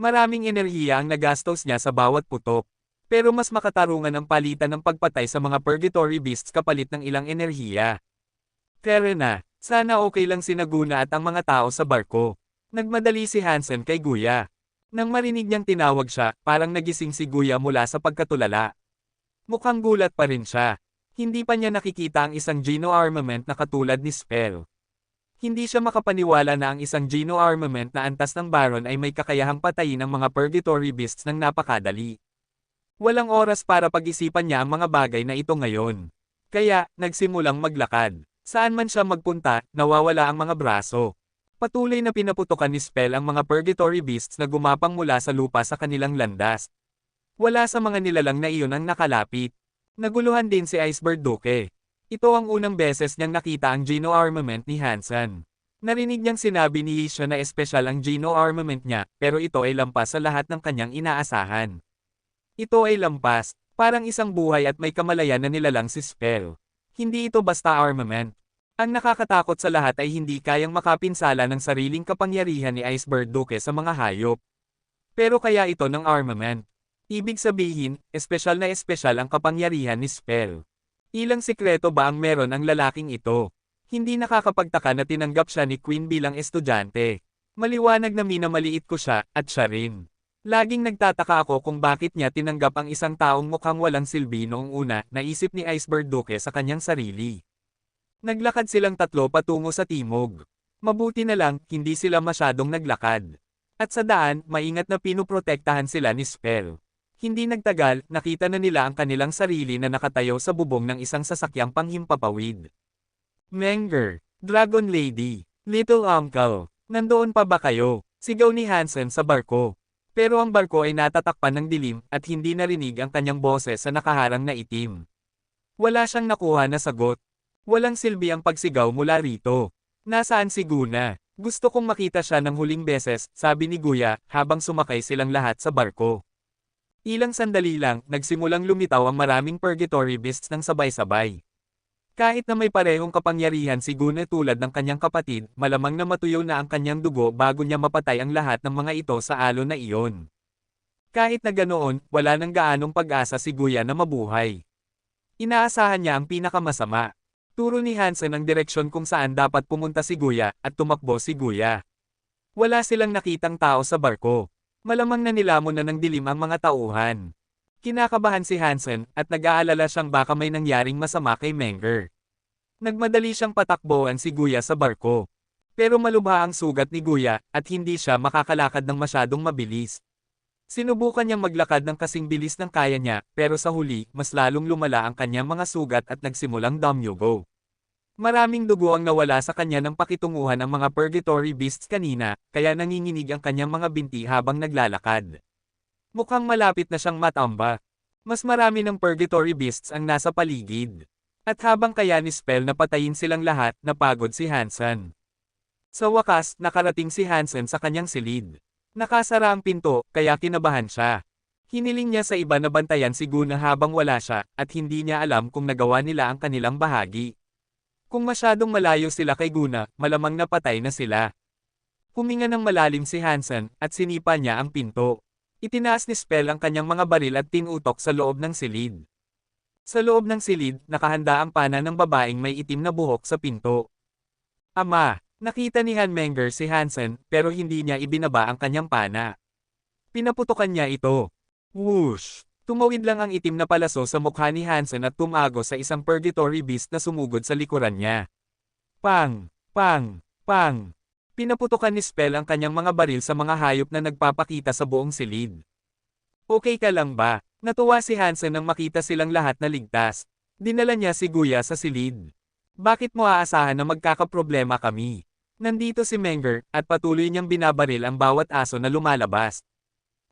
Maraming enerhiya ang nagastos niya sa bawat putok. Pero mas makatarungan ang palitan ng pagpatay sa mga Purgatory Beasts kapalit ng ilang enerhiya. Kaya na, sana okay lang si Naguna at ang mga tao sa barko. Nagmadali si Hansen kay Guya. Nang marinig niyang tinawag siya, parang nagising si Guya mula sa pagkatulala. Mukhang gulat pa rin siya. Hindi pa niya nakikita ang isang Geno armament na katulad ni Spell. Hindi siya makapaniwala na ang isang Geno armament na antas ng Baron ay may kakayahang patayin ang mga Purgatory Beasts ng napakadali. Walang oras para pag-isipan niya ang mga bagay na ito ngayon. Kaya, nagsimulang maglakad. Saan man siya magpunta, nawawala ang mga braso. Patuloy na pinaputukan ni Spell ang mga Purgatory Beasts na gumapang mula sa lupa sa kanilang landas. Wala sa mga nilalang na iyon ang nakalapit. Naguluhan din si Iceberg Duke. Ito ang unang beses niyang nakita ang Geno armament ni Hansen. Narinig niyang sinabi ni Isha na espesyal ang Geno armament niya, pero ito ay lampas sa lahat ng kanyang inaasahan. Ito ay lampas, parang isang buhay at may kamalayan na nilalang si Spell. Hindi ito basta armament. Ang nakakatakot sa lahat ay hindi kayang makapinsala ng sariling kapangyarihan ni Iceberg Duke sa mga hayop. Pero kaya ito ng armament. Ibig sabihin, espesyal ang kapangyarihan ni Spell. Ilang sikreto ba ang meron ang lalaking ito? Hindi nakakapagtaka na tinanggap siya ni Queen bilang estudyante. Maliwanag na minamaliit ko siya, at siya rin. Laging nagtataka ako kung bakit niya tinanggap ang isang taong mukhang walang silbi noong una, naisip ni Iceberg Duke sa kanyang sarili. Naglakad silang tatlo patungo sa timog. Mabuti na lang, hindi sila masyadong naglakad. At sa daan, maingat na pinuprotektahan sila ni Spell. Hindi nagtagal, nakita na nila ang kanilang sarili na nakatayo sa bubong ng isang sasakyang panghimpapawid. Menger, Dragon Lady, Little Uncle, nandoon pa ba kayo? Sigaw ni Hansen sa barko. Pero ang barko ay natatakpan ng dilim at hindi narinig ang kanyang boses sa nakaharang na itim. Wala siyang nakuha na sagot. Walang silbi ang pagsigaw mula rito. Nasaan si Guna? Gusto kong makita siya ng huling beses, sabi ni Guya, habang sumakay silang lahat sa barko. Ilang sandali lang, nagsimulang lumitaw ang maraming Purgatory Beasts ng sabay-sabay. Kahit na may parehong kapangyarihan si Guna tulad ng kanyang kapatid, malamang na matuyo na ang kanyang dugo bago niya mapatay ang lahat ng mga ito sa alon na iyon. Kahit na ganoon, wala nang gaanong pag-asa si Guya na mabuhay. Inaasahan niya ang pinakamasama. Turo ni Hansen ang direksyon kung saan dapat pumunta si Guya, at tumakbo si Guya. Wala silang nakitang tao sa barko. Malamang na nilamon na ng dilim ang mga tauhan. Kinakabahan si Hansen, at nag-aalala siyang baka may nangyaring masama kay Menger. Nagmadali siyang patakboan si Guya sa barko. Pero malubha ang sugat ni Guya, at hindi siya makakalakad ng masyadong mabilis. Sinubukan niyang maglakad ng kasing bilis ng kaya niya, pero sa huli, mas lalong lumala ang kanyang mga sugat at nagsimulang dumyugo. Maraming dugo ang nawala sa kanya ng pakitunguhan ang mga Purgatory Beasts kanina, kaya nanginginig ang kanyang mga binti habang naglalakad. Mukhang malapit na siyang matamba. Mas marami ng Purgatory Beasts ang nasa paligid. At habang kaya ni Spell na patayin silang lahat, napagod si Hansen. Sa wakas, nakarating si Hansen sa kanyang silid. Nakasara ang pinto, kaya kinabahan siya. Hiniling niya sa iba na bantayan si Guna habang wala siya, at hindi niya alam kung nagawa nila ang kanilang bahagi. Kung masyadong malayo sila kay Guna, malamang napatay na sila. Huminga ng malalim si Hansen, at sinipa niya ang pinto. Itinaas ni Spell ang kanyang mga baril at tinutok sa loob ng silid. Sa loob ng silid, nakahanda ang pana ng babaeng may itim na buhok sa pinto. Ama! Nakita ni Menger si Hansen, pero hindi niya ibinaba ang kanyang pana. Pinaputukan niya ito. Whoosh! Tumawid lang ang itim na palaso sa mukha ni Hansen at tumago sa isang Purgatory Beast na sumugod sa likuran niya. Pang! Pang! Pang! Pinaputukan ni Spell ang kanyang mga baril sa mga hayop na nagpapakita sa buong silid. Okay ka lang ba? Natuwa si Hansen nang makita silang lahat na ligtas. Dinala niya si Guya sa silid. Bakit mo aasahan na magkakaproblema kami? Nandito si Menger, at patuloy niyang binabaril ang bawat aso na lumalabas.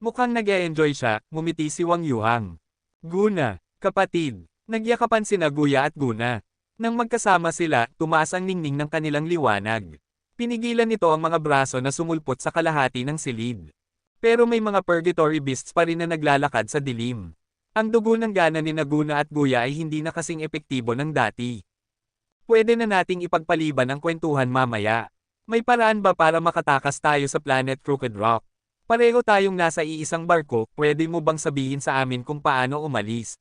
Mukhang nag-e-enjoy siya, ngumiti si Wang Yuhang. Guna, kapatid, nagyakapan sina Guya at Guna. Nang magkasama sila, tumaas ang ningning ng kanilang liwanag. Pinigilan nito ang mga braso na sumulpot sa kalahati ng silid. Pero may mga purgatory beasts pa rin na naglalakad sa dilim. Ang dugo ng gana ni Naguna at Guya ay hindi na kasing epektibo ng dati. Pwede na nating ipagpaliban ang kwentuhan mamaya. May paraan ba para makatakas tayo sa planet Crooked Rock? Pareho tayong nasa iisang barko, pwede mo bang sabihin sa amin kung paano umalis?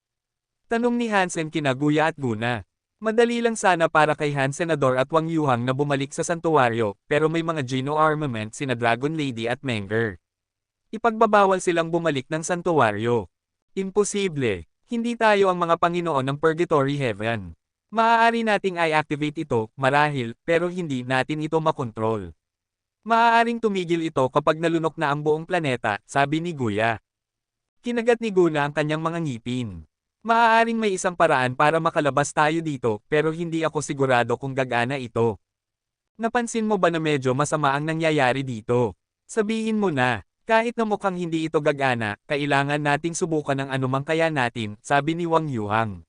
Tanong ni Hansen kina Guya at Guna. Madali lang sana para kay Han Senador at Wang Yuhang na bumalik sa santuwaryo, pero may mga Geno armament sina Dragon Lady at Menger. Ipagbabawal silang bumalik ng santuwaryo. Imposible. Hindi tayo ang mga Panginoon ng Purgatory Heaven. Maaari nating i-activate ito, marahil, pero hindi natin ito makontrol. Maaaring tumigil ito kapag nalunok na ang buong planeta, sabi ni Guya. Kinagat ni Guna ang kanyang mga ngipin. Maaaring may isang paraan para makalabas tayo dito, pero hindi ako sigurado kung gagana ito. Napansin mo ba na medyo masama ang nangyayari dito? Sabihin mo na, kahit na mukhang hindi ito gagana, kailangan nating subukan ng anumang kaya natin, sabi ni Wang Yuhang.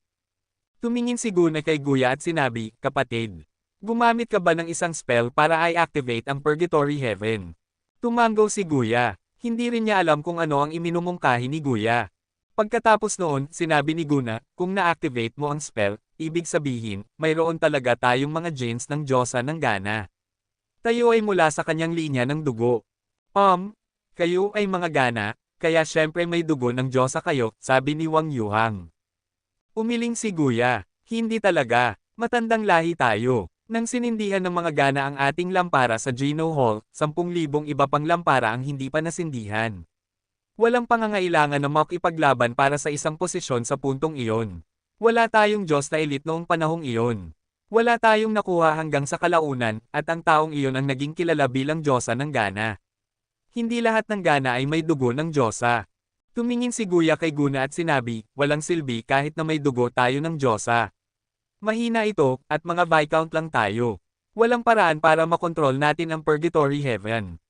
Tumingin si Guna kay Guya at sinabi, kapatid. Gumamit ka ba ng isang spell para i-activate ang Purgatory Heaven? Tumango si Guya. Hindi rin niya alam kung ano ang iminumungkahi ni Guya. Pagkatapos noon, sinabi ni Guna, kung na-activate mo ang spell, ibig sabihin, mayroon talaga tayong mga genes ng Diyosa ng Gana. Tayo ay mula sa kanyang linya ng dugo. Kayo ay mga Gana, kaya syempre may dugo ng Diyosa kayo, sabi ni Wang Yuhang. Umiling si Guya. Hindi talaga, matandang lahi tayo. Nang sinindihan ng mga Gana ang ating lampara sa Geno Hall, 10,000 iba pang lampara ang hindi pa nasindihan. Walang pangangailangan na makipaglaban para sa isang posisyon sa puntong iyon. Wala tayong Diyos na elite noong panahong iyon. Wala tayong nakuha hanggang sa kalaunan, at ang taong iyon ang naging kilala bilang Diyosa ng Gana. Hindi lahat ng Gana ay may dugo ng Diyosa. Tumingin si Guya kay Guna at sinabi, walang silbi kahit na may dugo tayo ng Diyosa. Mahina ito, at mga Viscount lang tayo. Walang paraan para makontrol natin ang Purgatory Heaven.